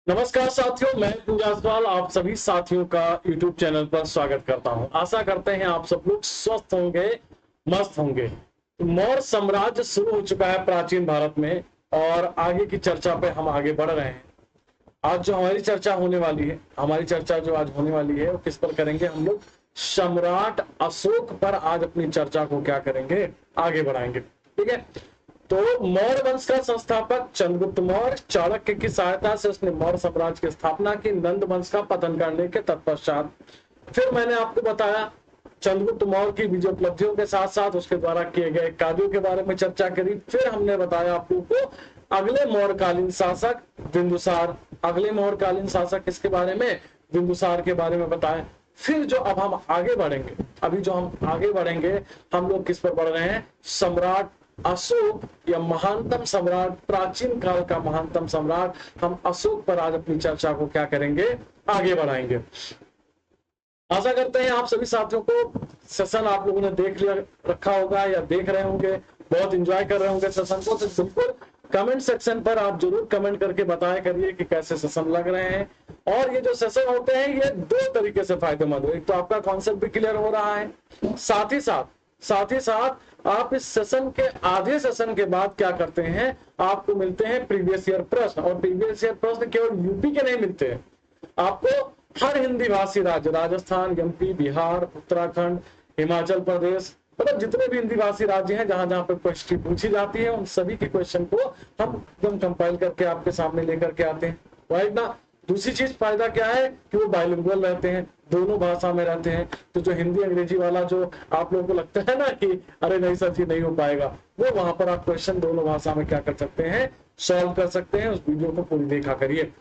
नमस्कार साथियों, मैं जायसवाल आप सभी साथियों का YouTube चैनल पर स्वागत करता हूं। आशा करते हैं आप सब लोग स्वस्थ होंगे, मस्त होंगे। मौर्य साम्राज्य शुरू हो चुका है प्राचीन भारत में और आगे की चर्चा पे हम आगे बढ़ रहे हैं। आज जो हमारी चर्चा होने वाली है, जो आज होने वाली है वो किस पर करेंगे हम लोग? सम्राट अशोक पर आज अपनी चर्चा को क्या करेंगे, आगे बढ़ाएंगे। ठीक है, तो मौर्य वंश का संस्थापक चंद्रगुप्त मौर्य चाणक्य की सहायता से उसने मौर्य साम्राज्य की स्थापना की। नंद वंश का पतन करने के तत्पश्चात फिर मैंने आपको बताया चंद्रगुप्त मौर्य की विजय उपलब्धियों के साथ साथ उसके द्वारा किए गए कार्यों के बारे में चर्चा करी। फिर हमने बताया आपको को अगले मौर्यकालीन शासक बिंदुसार, अगले मौर्यकालीन शासक किसके बारे में? बिंदुसार के बारे में बताया। फिर जो अब हम आगे बढ़ेंगे, अभी जो हम आगे बढ़ेंगे, हम लोग किस पर बढ़ रहे हैं? सम्राट अशोक या महानतम सम्राट, प्राचीन काल का महानतम सम्राट, हम अशोक पर आज अपनी चर्चा को क्या करेंगे, आगे बढ़ाएंगे। आशा करते हैं आप सभी साथियों को सेशन आप लोगों ने देख लिया रखा होगा या देख रहे होंगे, बहुत एंजॉय कर रहे होंगे सेशन को। तो बिल्कुल कमेंट सेक्शन पर आप जरूर कमेंट करके बताया करिए कि कैसे सेशन लग रहे हैं। और ये जो सेशन होते हैं ये दो तरीके से फायदेमंद हो, एक तो आपका कॉन्सेप्ट भी क्लियर हो रहा है, साथ ही साथ आप इस सेशन के आधे सेशन के बाद क्या करते हैं, आपको मिलते हैं प्रीवियस ईयर प्रश्न। और प्रीवियस ईयर प्रश्न केवल यूपी के नहीं मिलते हैं, आपको हर हिंदी भाषी राज्य, राजस्थान, एमपी, बिहार, उत्तराखंड, हिमाचल प्रदेश, मतलब जितने भी हिंदी भाषी राज्य हैं जहां जहां पर क्वेश्चन पूछी जाती है उन सभी के क्वेश्चन को हम एकदम कंपाइल करके आपके सामने लेकर के आते हैं, राइट ना। दूसरी चीज फायदा क्या है कि वो बाइलिंगुअल रहते हैं, दोनों भाषा में रहते हैं। तो जो हिंदी अंग्रेजी वाला जो आप लोगों को लगता है ना कि अरे नहीं सर जी नहीं हो पाएगा, वो वहां पर आप क्वेश्चन दोनों भाषा में क्या कर सकते हैं, सॉल्व कर सकते हैं। उस वीडियो को पूरी देखा करिए,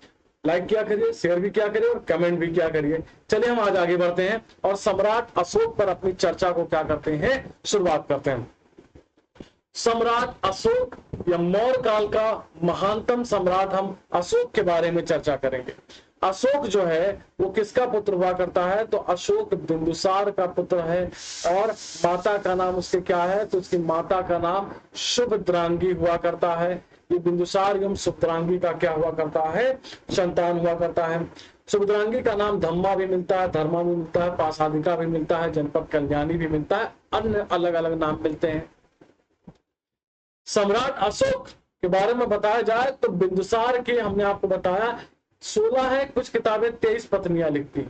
लाइक किया करिए, शेयर भी किया करिए और कमेंट भी किया करिए। चलिए हम आज आगे बढ़ते हैं और सम्राट अशोक पर अपनी चर्चा को क्या करते हैं, शुरुआत करते हैं। सम्राट अशोक या मौर्य काल का महानतम सम्राट, हम अशोक के बारे में चर्चा करेंगे। अशोक जो है वो किसका पुत्र हुआ करता है? तो अशोक बिंदुसार का पुत्र है। और माता का नाम उसके क्या है? तो उसकी माता का नाम शुभद्रांगी हुआ करता है। ये बिंदुसार एवं शुभद्रांगी का क्या हुआ करता है? संतान हुआ करता है। शुभद्रांगी का नाम धम्मा भी मिलता है, धर्मा भी मिलता है, पासादिका भी मिलता है, जनपद कल्याणी भी मिलता है, अन्य अलग अलग नाम मिलते हैं। सम्राट अशोक के बारे में बताया जाए तो बिंदुसार के हमने आपको बताया 16 है, कुछ किताबें 23 पत्नियां लिखती हैं।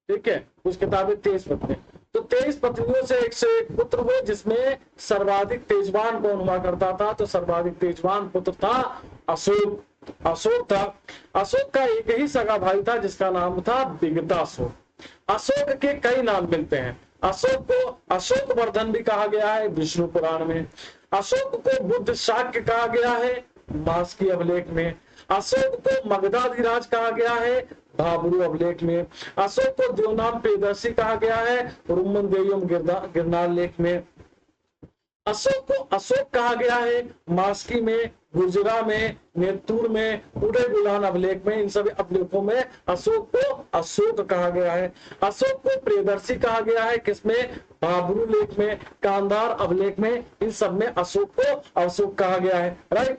ठीक है, कुछ किताबें 23 पत्नियां, तो 23 पत्नियों से एक से एक पुत्र हुए, जिसमें सर्वाधिक तेजवान कौन हुआ करता था? तो सर्वाधिक तेजवान पुत्र था अशोक। अशोक था। अशोक का एक ही सगा भाई था जिसका नाम था विगताशोक। अशोक के कई नाम मिलते हैं। अशोक को अशोक वर्धन भी कहा गया है विष्णु पुराण में। अशोक को बुद्ध शाक्य कहा गया है मास्की अभिलेख में। अशोक को मगधाधिराज कहा गया है भाबरू अभिलेख में। अशोक को देवनाम प्रियदर्शी कहा गया है रुमन देयम गिरनार लेख में। अशोक को अशोक कहा गया है मास्की में, गुजरा में, नेतुर में, उदय गुलान अभिलेख में। इन सभी अभिलेखों में अशोक को अशोक कहा गया है। अशोक को प्रियदर्शी कहा गया है किसमें? भाबरू लेख में, कांधार अभिलेख में। इन सब में अशोक को अशोक कहा गया है, राइट।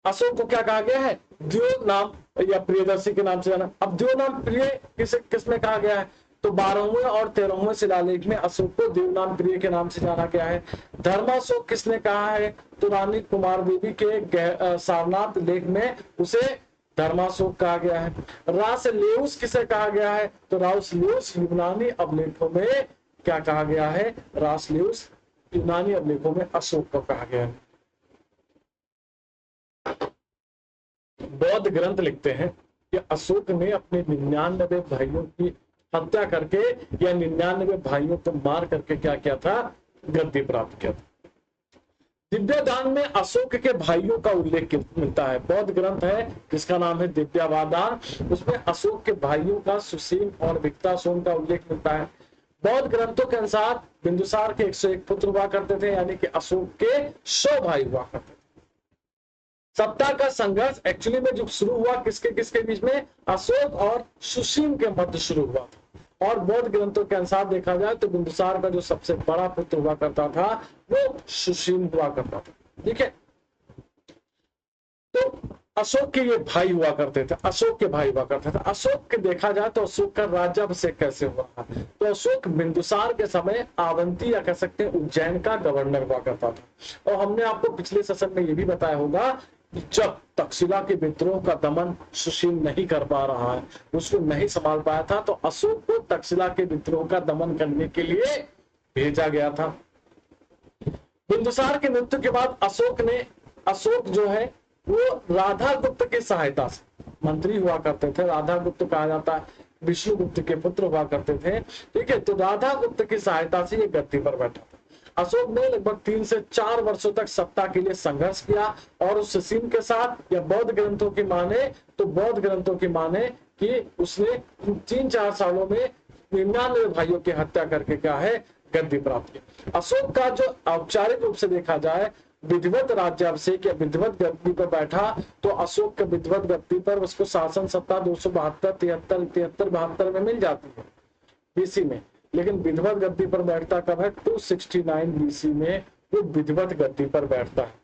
अशोक को क्या कहा गया है? द्यो नाम या प्रियदर्शी के नाम से जाना। अब द्यो नाम प्रिय किसमें कहा गया है? तो 12वें और 13वें शिलालेख में अशोक को देवनाम प्रिय के नाम से जाना गया है। धर्माशोक किसने कहा है? तो रानी कुमार देवी के सारनाथ लेख में उसे धर्माशोक कहा गया है। रासलेउस किसे कहा गया है? तो रासलेउस यूनानी अभिलेखों में क्या कहा गया है? रासलेउस यूनानी अभिलेखों में अशोक को कहा गया है। बौद्ध ग्रंथ लिखते हैं कि अशोक ने अपने 99 भाइयों की हत्या करके या 99 भाइयों को मार करके क्या किया था? गद्दी प्राप्त किया था। दिव्य दान में अशोक के भाइयों का उल्लेख मिलता है। बौद्ध ग्रंथ है जिसका नाम है दिव्यवादान, उसमें अशोक के भाइयों का सुसीम और विक्तासोम का उल्लेख मिलता है। बौद्ध ग्रंथों के अनुसार बिंदुसार के 101 पुत्र हुआ करते थे, यानी कि अशोक के 100 भाई हुआ करते थे। सत्ता का संघर्ष एक्चुअली में जब शुरू हुआ किसके किसके बीच में? अशोक और सुसीम के मध्य शुरू हुआ था। और बौद्ध ग्रंथों के अनुसार देखा जाए तो बिंदुसार का जो सबसे बड़ा पुत्र हुआ करता था वो सुसीम हुआ करता था। ठीक है, तो अशोक के ये भाई हुआ करते थे, अशोक के भाई हुआ करते थे। अशोक के देखा जाए तो अशोक का राज्याभिषेक कैसे हुआ था, तो अशोक बिंदुसार के समय अवंती या कह सकते हैं उज्जैन का गवर्नर हुआ करता था। और हमने आपको पिछले सेशन में ये भी बताया होगा कि जब तक्षशिला के विद्रोह का दमन सुशील नहीं कर पा रहा है, उसको नहीं संभाल पाया था, तो अशोक को तक्षशिला के विद्रोह का दमन करने के लिए भेजा गया था। बिंदुसार के मृत्यु के बाद अशोक जो है वो राधा गुप्त की सहायता से मंत्री हुआ करते थे। राधा गुप्त कहा जाता है, विष्णुगुप्त के पुत्र हुआ करते थे। ठीक है, तो राधा गुप्त की सहायता से ये गद्दी पर बैठा था। अशोक ने लगभग 3 से 4 वर्षों तक सत्ता के लिए संघर्ष किया और उस सुसीम के साथ, या बौद्ध ग्रंथों की माने कि उसने 3-4 सालों में 99 भाइयों की हत्या करके क्या है, गद्दी प्राप्त की। अशोक का जो औपचारिक रूप से देखा जाए विधिवत राज्याभिषेक या विधिवत गद्दी पर बैठा, तो अशोक के विधिवत गद्दी पर उसको शासन सत्ता 272, 73, 73, 72 में मिल जाती है बीसी में। लेकिन विधिवत गद्दी पर बैठता कब है, 269 बीसी में वो विधिवत गद्दी पर बैठता है।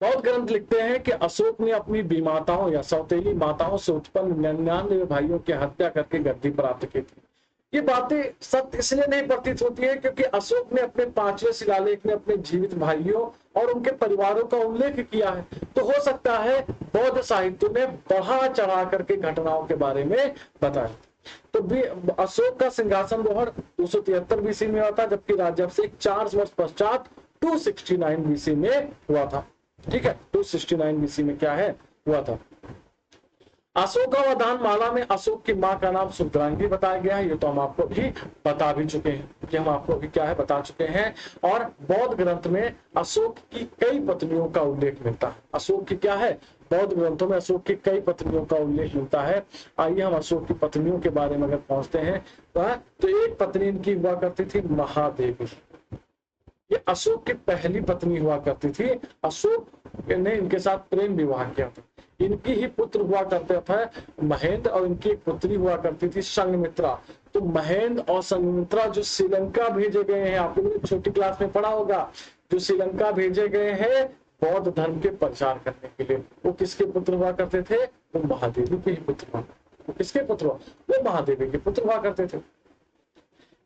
बौद्ध ग्रंथ लिखते हैं कि अशोक ने अपनी बीमाताओं या सौतेली माताओं से उत्पन्न 99 भाइयों की हत्या करके गद्दी प्राप्त की थी। ये बातें सत्य इसलिए नहीं प्रतीत होती है क्योंकि अशोक ने अपने 5वें शिलालेख में अपने जीवित भाइयों और उनके परिवारों का उल्लेख किया है। तो हो सकता है बौद्ध साहित्य में बढ़ा चढ़ा करके घटनाओं के बारे में बताया। तो भी अशोक का सिंहासन ग्रहण 273 बीसी में हुआ था, जबकि राज्याभिषेक 4 वर्ष पश्चात 269 बीसी में हुआ था। ठीक है, 269 बीसी में क्या है, हुआ था। अशोकावधान माला में अशोक की मां का नाम सुभद्रांगी बताया गया है। ये तो हम आपको भी बता भी चुके हैं, कि हम आपको भी क्या है बता चुके हैं। और बौद्ध ग्रंथ में अशोक की कई पत्नियों का उल्लेख मिलता है। अशोक की क्या है, बौद्ध ग्रंथों में अशोक की कई पत्नियों का उल्लेख मिलता है। आइए हम अशोक की पत्नियों के बारे में अगर पहुंचते हैं तो एक पत्नी इनकी हुआ करती थी महादेवी। ये अशोक की पहली पत्नी हुआ करती थी। अशोक ने इनके साथ प्रेम विवाह किया था। इनकी ही पुत्र हुआ करते थे महेंद्र, और इनकी एक पुत्री हुआ करती थी संघमित्रा। तो महेंद्र और संघमित्रा जो श्रीलंका भेजे गए हैं, आप लोगों ने छोटी क्लास में पढ़ा होगा, जो श्रीलंका भेजे गए हैं बौद्ध धर्म के प्रचार करने के लिए, वो किसके पुत्र हुआ करते थे, वो महादेवी के ही पुत्र हुआ। वो किसके पुत्र हुआ, वो महादेवी के पुत्र हुआ करते थे।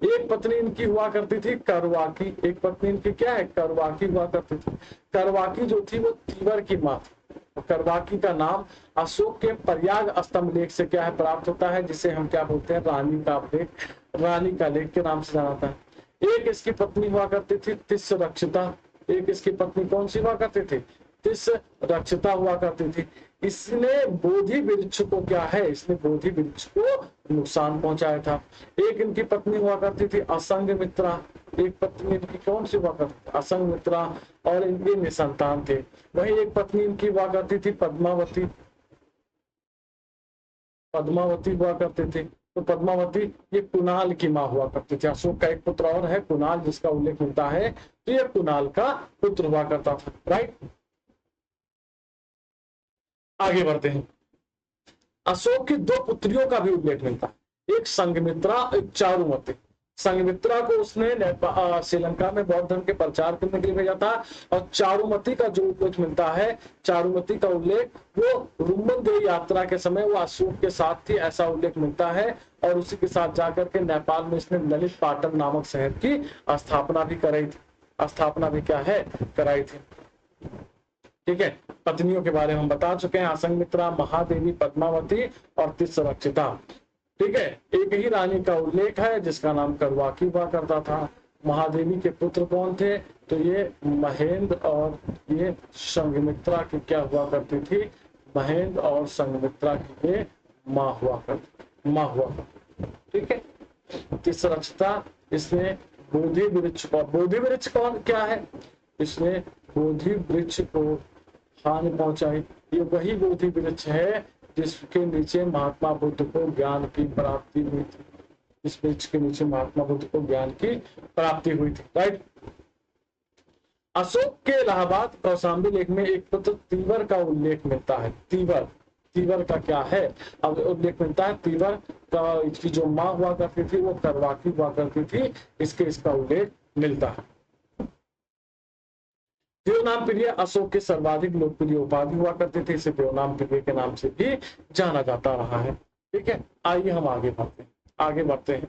एक पत्नी इनकी हुआ करती थी करवाकी। एक पत्नी इनकी क्या है, करवाकी हुआ करती थी। करवाकी जो थी वो तीवर की मां थी। करवाकी का नाम अशोक के प्रयाग स्तंभ लेख से क्या है प्राप्त होता है, जिसे हम क्या बोलते हैं, रानी का लेख, रानी का लेख के नाम से जाना जाता है। एक इसकी पत्नी हुआ करती थी तिस्स रक्षिता। एक इसकी पत्नी कौन सी हुआ करती थी, तिस्स रक्षिता हुआ करती थी। इसने बोधि वृक्ष को क्या है, इसने बोधि वृक्ष को नुकसान पहुंचाया था। एक इनकी पत्नी हुआ करती थी असंगमित्रा। एक पत्नी इनकी कौन सी हुआ करती थी, असंगमित्रा, और इनके निसंतान थे। वही एक पत्नी इनकी हुआ करती थी पद्मावती। पद्मावती हुआ करते थे। तो पद्मावती ये कुणाल की मां हुआ करती थी। अशोक का एक पुत्र और है कुणाल, जिसका उल्लेख मिलता है, तो ये कुणाल का पुत्र हुआ करता था। राइट, आगे बढ़ते हैं। अशोक की 2 पुत्रियों का भी उल्लेख मिलता है, एक संघमित्रा, एक चारुमती। संघमित्रा को उसने श्रीलंका में बौद्ध धर्म के प्रचार करने के लिए भेजा था। और चारुमती का जो उल्लेख मिलता है, चारुमती का उल्लेख वो रुम्बन देवी यात्रा के समय वो अशोक के साथ थी, ऐसा उल्लेख मिलता है। और उसी के साथ जाकर के नेपाल में इसने ललित पाटन नामक शहर की स्थापना भी कराई थी। स्थापना भी क्या है, कराई थी। ठीक है, पत्नियों के बारे में हम बता चुके हैं, असंगमित्रा, महादेवी, पद्मावती और तिस्स रक्षिता। ठीक है, एक ही रानी का उल्लेख है जिसका नाम करवाकी हुआ करता था। महादेवी के पुत्र कौन थे, तो ये महेंद्र और ये संघमित्रा की क्या हुआ करती थी, महेंद्र और संघमित्रा की ये माँ हुआ करती। ठीक है, तिस्स रक्षिता, इसने बोधि वृक्ष को, बोधि वृक्ष कौन क्या है, इसने बोधि वृक्ष को हानि पहुंचाई। ये वही बोधि वृक्ष है जिसके नीचे महात्मा बुद्ध को ज्ञान की प्राप्ति हुई थी। इस वृक्ष के नीचे महात्मा बुद्ध को ज्ञान की प्राप्ति हुई थी। राइट, अशोक के इलाहाबाद कौशाम्बी लेख में एक पुत्र तीवर का उल्लेख मिलता है। तीवर का क्या है, अब उल्लेख मिलता है। तीवर का इसकी जो माँ हुआ करती थी वो करवाकी हुआ करती थी, इसका उल्लेख मिलता है। देवनाम प्रिय अशोक के सर्वाधिक लोकप्रिय उपाधि हुआ करते थे, इसे देवनाम प्रिय के नाम से भी जाना जाता रहा है। ठीक है, आइए हम आगे बढ़ते हैं।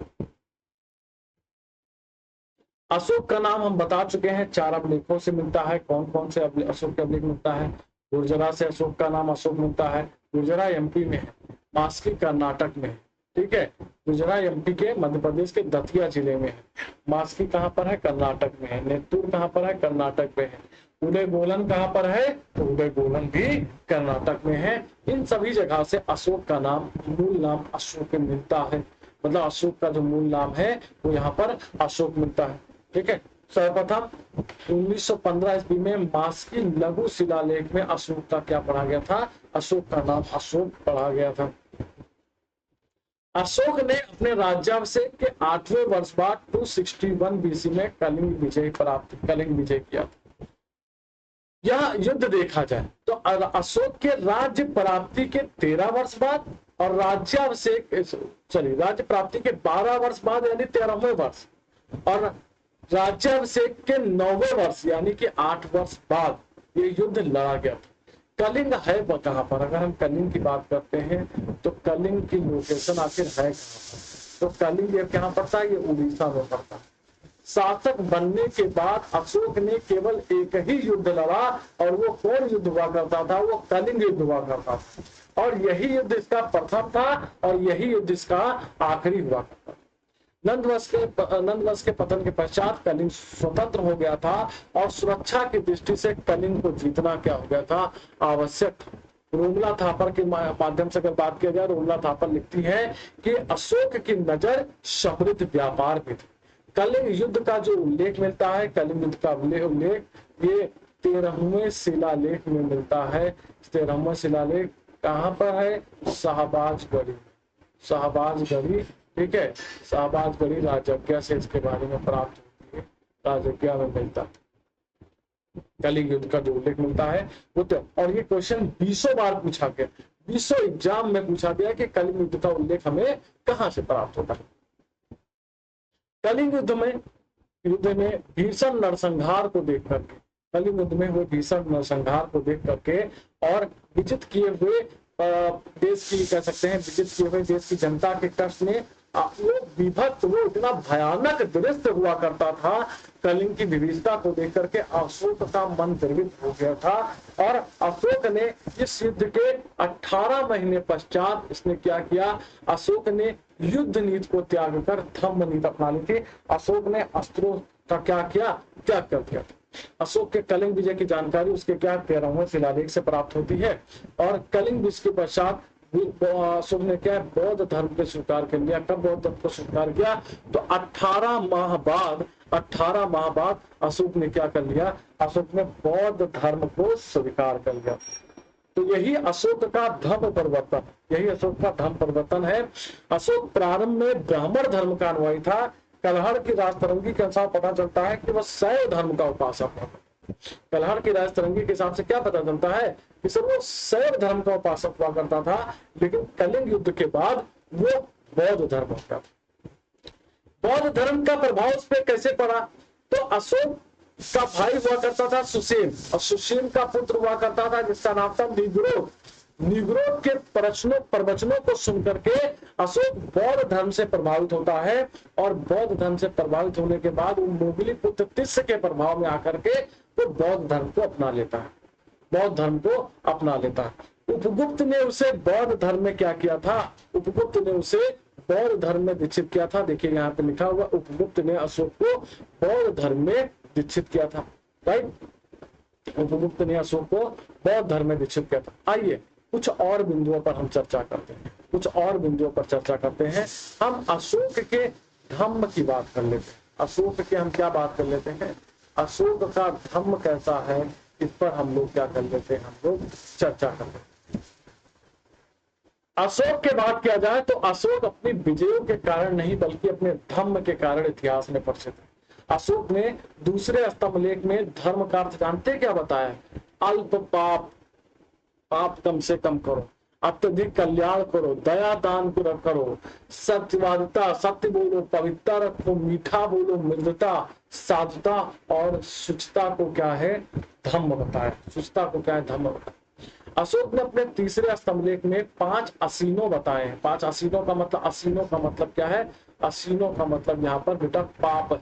अशोक का नाम हम बता चुके हैं, 4 अभिलेखों से मिलता है। कौन कौन से अशोक के अभिलेख मिलता है? गुर्जरा से अशोक का नाम अशोक मिलता है। गुर्जरा एमपी में है, मास्की कर्नाटक में है। ठीक है, गुर्जरा एमपी के मध्य प्रदेश के दतिया जिले में है। मास्की कहाँ पर है? कर्नाटक में है। नेतुर कहाँ पर है? कर्नाटक में है। उदय गोलन कहाँ पर है? तो उदय गोलन भी कर्नाटक में है। इन सभी जगह से अशोक का नाम, मूल नाम अशोक मिलता है। मतलब अशोक का जो मूल नाम है वो यहाँ पर अशोक मिलता है। ठीक है, सर्वप्रथम 1915 ईस्वी में मास्की लघु शिलालेख में अशोक का क्या पढ़ा गया था? अशोक का नाम अशोक पढ़ा गया था। अशोक ने अपने राज्याभिषेक के 8वें वर्ष बाद 261 बीसी में कलिंग विजय किया था। यह युद्ध देखा जाए तो अशोक के राज्य प्राप्ति के 13 वर्ष बाद और राज्य प्राप्ति के 12 वर्ष बाद यानी 13वें वर्ष और राज्याभिषेक के 9वें वर्ष यानी कि 8 वर्ष बाद ये युद्ध लड़ा गया था। कलिंग है कहां पर? अगर हम कलिंग की बात करते हैं तो कलिंग की लोकेशन आखिर है कहां पर? तो कलिंग ये कहां पड़ता है? ये उड़ीसा में पड़ता है। शासक बनने के बाद अशोक ने केवल एक ही युद्ध लड़ा और वो कौन युद्ध हुआ करता था? वो कलिंग युद्ध हुआ करता था और यही युद्ध इसका प्रथम था और यही युद्ध इसका आखिरी हुआ करता था। नंदवंश के पतन के पश्चात कलिंग स्वतंत्र हो गया था और सुरक्षा की दृष्टि से कलिंग को जीतना क्या हो गया था? आवश्यक था। रोमला थापर के माध्यम से अगर बात किया जाए, रोमला थापर लिखती है कि अशोक की नजर समृद्ध व्यापार पे थी। कलिंग युद्ध का जो उल्लेख मिलता है, कलिंग युद्ध का उल्लेख ये 13वें शिलालेख में मिलता है। 13वां शिलालेख कहाँ पर है? शाहबाजगढ़ी। ठीक है, शाहबाजगढ़ी राजज्ञा से इसके बारे में प्राप्त होती है, राजज्ञा में मिलता है। कलिंग युद्ध का जो उल्लेख मिलता है वो तो, और ये क्वेश्चन 20 बार पूछा गया, 20 एग्जाम में पूछा गया कि कलिंग युद्ध का उल्लेख हमें कहां से प्राप्त होता है। कलिंग युद्ध में भीषण नरसंहार को देख करके, कलिंग युद्ध में हुए भीषण नरसंहार को देख करके और विजित किए हुए देश की कह सकते हैं विजित किए हुए देश की जनता के कष्ट में वो विभक्त, वो इतना भयानक दृश्य हुआ करता था। कलिंग की विविधता को देख करके अशोक का मन द्रवित हो गया था और अशोक ने इस युद्ध के 18 महीने पश्चात इसने क्या किया? अशोक ने युद्ध नीति को त्याग कर धम्म नीति अपना ली थी। अशोक ने अस्त्रों का क्या किया? त्याग कर दिया। अशोक के कलिंग विजय की जानकारी उसके क्या 13वें शिलालेख से प्राप्त होती है और कलिंग विजय के पश्चात अशोक ने क्या बौद्ध धर्म को स्वीकार कर लिया। कब बौद्ध धर्म को स्वीकार किया? तो 18 माह बाद अशोक ने क्या कर लिया? अशोक ने बौद्ध धर्म को स्वीकार कर लिया। तो यही अशोक का धर्म परिवर्तन है। अशोक प्रारंभ में ब्राह्मण धर्म का अनुयायी था। कलहड़ की राजतरंगी के अनुसार पता चलता है कि वह शैव धर्म का उपासक था। कलहड़ की राजतरंगी के हिसाब से क्या पता चलता है कि सर वो शैव धर्म का उपासक हुआ करता था, लेकिन कलिंग युद्ध के बाद वो बौद्ध धर्म हो गया। बौद्ध धर्म का प्रभाव उस पर कैसे पड़ा? तो अशोक का भाई हुआ करता था सुसेन और सुसेन का पुत्र हुआ करता था जिसका नाम था निग्रो के प्रवचनों को सुनकर के अशोक बौद्ध धर्म से प्रभावित होता है और बौद्ध धर्म से प्रभावित होने के बाद वो मोगली पुत्र तिस्स के प्रभाव में आकर के वो बौद्ध धर्म को अपना लेता है। उपगुप्त ने उसे बौद्ध धर्म में क्या किया था? उपगुप्त ने उसे बौद्ध धर्म में दीक्षित किया था। देखिए यहाँ पे लिखा हुआ, उपगुप्त ने अशोक को बौद्ध धर्म में दीक्षित किया था। राइट, उपगुप्त ने अशोक को बौद्ध धर्म में दीक्षित किया था। आइए कुछ और बिंदुओं पर हम चर्चा करते हैं। हम अशोक के धम्म की बात कर लेते हैं। अशोक के हम क्या बात कर लेते हैं? अशोक का धम्म कैसा है, इस पर हम लोग क्या कर लेते हैं? हम लोग चर्चा कर लेते हैं। अशोक के बात किया जाए तो अशोक अपनी विजयों के कारण नहीं बल्कि अपने धम्म के कारण इतिहास में प्रसिद्ध है। अशोक ने दूसरे स्तंभलेख में धर्म का अर्थ जानते क्या बताया? अल्प पाप कम से कम करो, अत्यधिक कल्याण करो, दया दान करो, सत्यवादिता, सत्य बोलो, पवित्रता रखो, मीठा बोलो, मृदुता, साधुता और शुचिता को क्या है? धम्म बताया, शुचिता को क्या है, धम्म बताया। अशोक ने अपने तीसरे स्तंभलेख में 5 असीनों बताए हैं। 5 असीनों का मतलब, असीनों का मतलब क्या है, असीनों का मतलब यहाँ पर बेटा पाप है,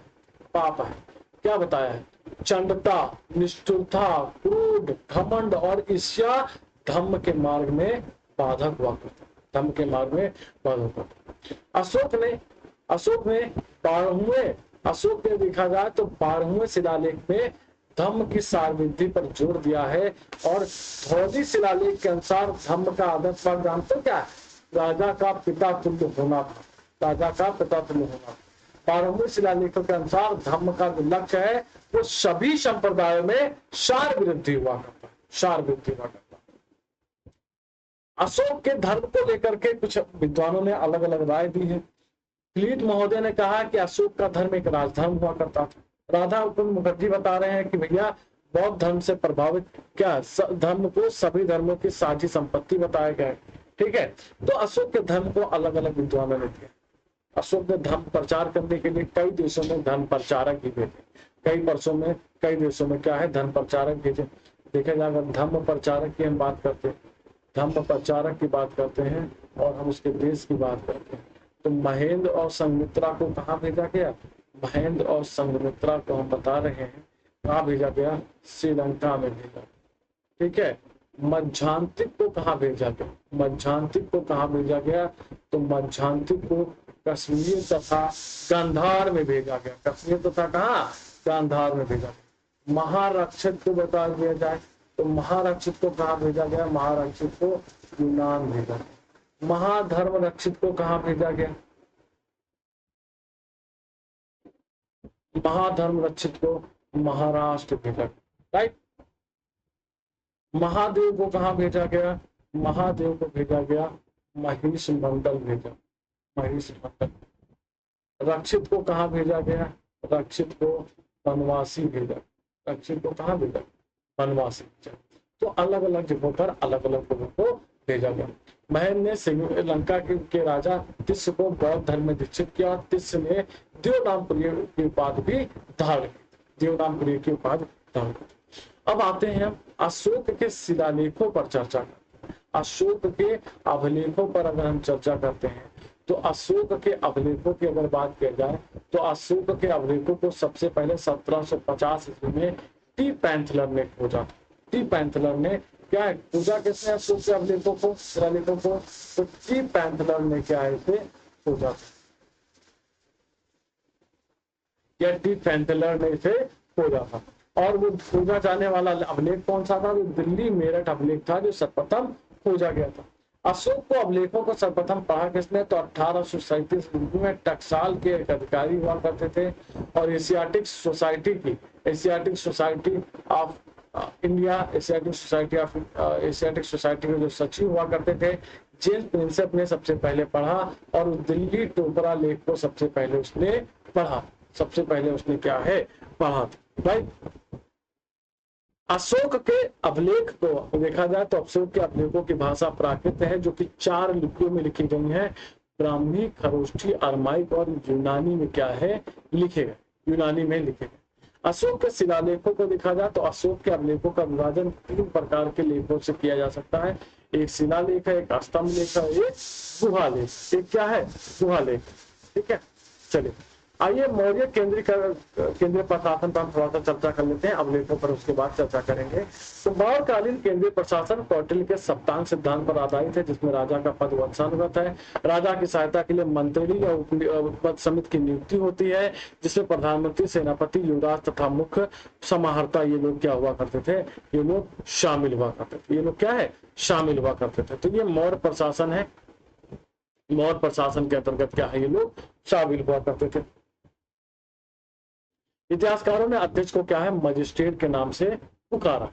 पाप है। क्या बताया है, चंडता, निष्ठुरता, क्रोध, घमंड और ईर्ष्या धम्म के मार्ग में बाधक हुआ करता, धम्म के मार्ग में बाधक हुआ। अशोक ने 12वें, अशोक ने देखा जाए तो 12वें शिलालेख में धम्म की सारविधि पर जोर दिया है। और धौजी शिलालेख के अनुसार धम्म का आदर्श भाग जानते क्या है, राजा का पिता तुल्य होना था, राजा का पिता तुल्य होना। 12वें शिलालेखों के अनुसार धम्म का जो लक्ष्य है वो सभी संप्रदायों में सार वृद्धि हुआ करता है, सार वृद्धि हुआ करता है। अशोक के धर्म को लेकर के कुछ विद्वानों ने अलग अलग राय दी है। प्लीत महोदय ने कहा कि अशोक का धर्म एक राजधर्म हुआ करता था। राधा उपन मुखर्जी बता रहे हैं कि भैया बौद्ध धर्म से प्रभावित क्या धर्म को सभी धर्मों की साझी संपत्ति बताया गया है। ठीक है, तो अशोक के धर्म को अलग अलग विद्वानों ने किया। अशोक ने धर्म प्रचार करने के लिए कई देशों में धर्म प्रचारक भी भेजे, कई देशों में क्या है, धर्म प्रचारक भेजे। देखा जाए अगर धर्म प्रचारक की हम बात करते हैं, धर्म प्रचारक की बात करते हैं और हम उसके देश की बात करते हैं, तो महेंद्र और संघमित्रा को कहाँ भेजा गया, महेंद्र और संघमित्रा को हम बता रहे हैं कहाँ भेजा गया, श्रीलंका में भेजा। ठीक है, मध्यांतिक को कहाँ भेजा गया, मध्यांतिक को कहाँ भेजा गया, तो मध्यांतिक को कश्मीर तथा गांधार में भेजा गया, कश्मीर तथा कहाँ, गांधार में भेजा गया। महारक्षित को बता दिया जाए तो महारक्षित को कहाँ भेजा गया, महारक्षित को यूनान भेजा गया। महाधर्म रक्षित को कहाँ भेजा गया, महाधर्म रक्षित को महाराष्ट्र भेजा गया। राइट, महादेव को कहाँ भेजा गया, महादेव को भेजा गया महिष मंडल भेजा, महिष मंडल। रक्षित को कहाँ भेजा गया, रक्षित को वनवासी भेजा, रक्षित को कहाँ भेजा, वनवासी भेजा। तो अलग अलग जगहों पर अलग अलग लोगों को भेजा गया। महेंद्र ने श्रीलंका के राजा तिस्य को बौद्ध धर्म में दीक्षित किया। तिस्य ने देवनामप्रिय की उपाधि भी धारण की, देवनामप्रिय की उपाधि धारण की। अब आते हैं हम अशोक के शिलालेखों पर चर्चा करते हैं। अशोक के अभिलेखों पर अगर हम चर्चा करते हैं तो अशोक के अभिलेखों की अगर बात की जाए तो अशोक के अभिलेखों को सबसे पहले 1750 ईस्वी में टी पैंथलर ने खोजा। टी पैंथलर ने क्या है, खोजा किसने अशोक के अभिलेखों को, शिलालेखों को, तो टी पैंथलर ने क्या है इसे खोजा, या टी पैंथलर ने इसे खोजा था। और वो खोजा जाने वाला अभिलेख कौन सा था, वो दिल्ली मेरठ अभिलेख था जो सर्वप्रथम खोजा गया था। अशोक को अभिलेखों को सर्वप्रथम पढ़ा किसने, तो 1837 में टकसाल के एक अधिकारी हुआ करते थे और Asiatic society of India, Asiatic society के जो सचिव हुआ करते थे जेम्स प्रिंसेप ने सबसे पहले पढ़ा और दिल्ली टोकरा लेख को सबसे पहले उसने पढ़ा, सबसे पहले उसने क्या है पढ़ा। राइट, अशोक के अभिलेख को देखा जाए तो अशोक के अभिलेखों की भाषा प्राकृत है जो कि 4 लिपियों में लिखी गई है, ब्राह्मी, खरोष्ठी, अरमाइक और यूनानी में क्या है लिखे गए, यूनानी में लिखे गए। अशोक के शिलालेखों को देखा जाए तो अशोक के अभिलेखों का विभाजन 3 प्रकार के लेखों से किया जा सकता है। एक शिलालेख है, एक स्तंभ लेख है, एक गुहालेख। एक क्या है, गुहालेख। ठीक है, चलिए आइए मौर्य केंद्रीय प्रशासन पर हम थोड़ा सा चर्चा कर लेते हैं, अभिलेखों पर उसके बाद चर्चा करेंगे। तो मौर्यकालीन केंद्रीय प्रशासन कौटिल्य के सप्तांग सिद्धांत पर आधारित है जिसमें राजा का पद वंशानुगत है। राजा की सहायता के लिए मंत्री या पद समिति की नियुक्ति होती है जिसमें प्रधानमंत्री, सेनापति, युवराज तथा मुख्य समाहर्ता ये लोग क्या हुआ करते थे, ये लोग शामिल हुआ करते थे, ये लोग क्या है शामिल हुआ करते थे। तो ये मौर्य प्रशासन है, मौर्य प्रशासन के अंतर्गत क्या है ये लोग शामिल हुआ करते थे। इतिहासकारों ने अध्यक्ष को क्या है मजिस्ट्रेट के नाम से पुकारा।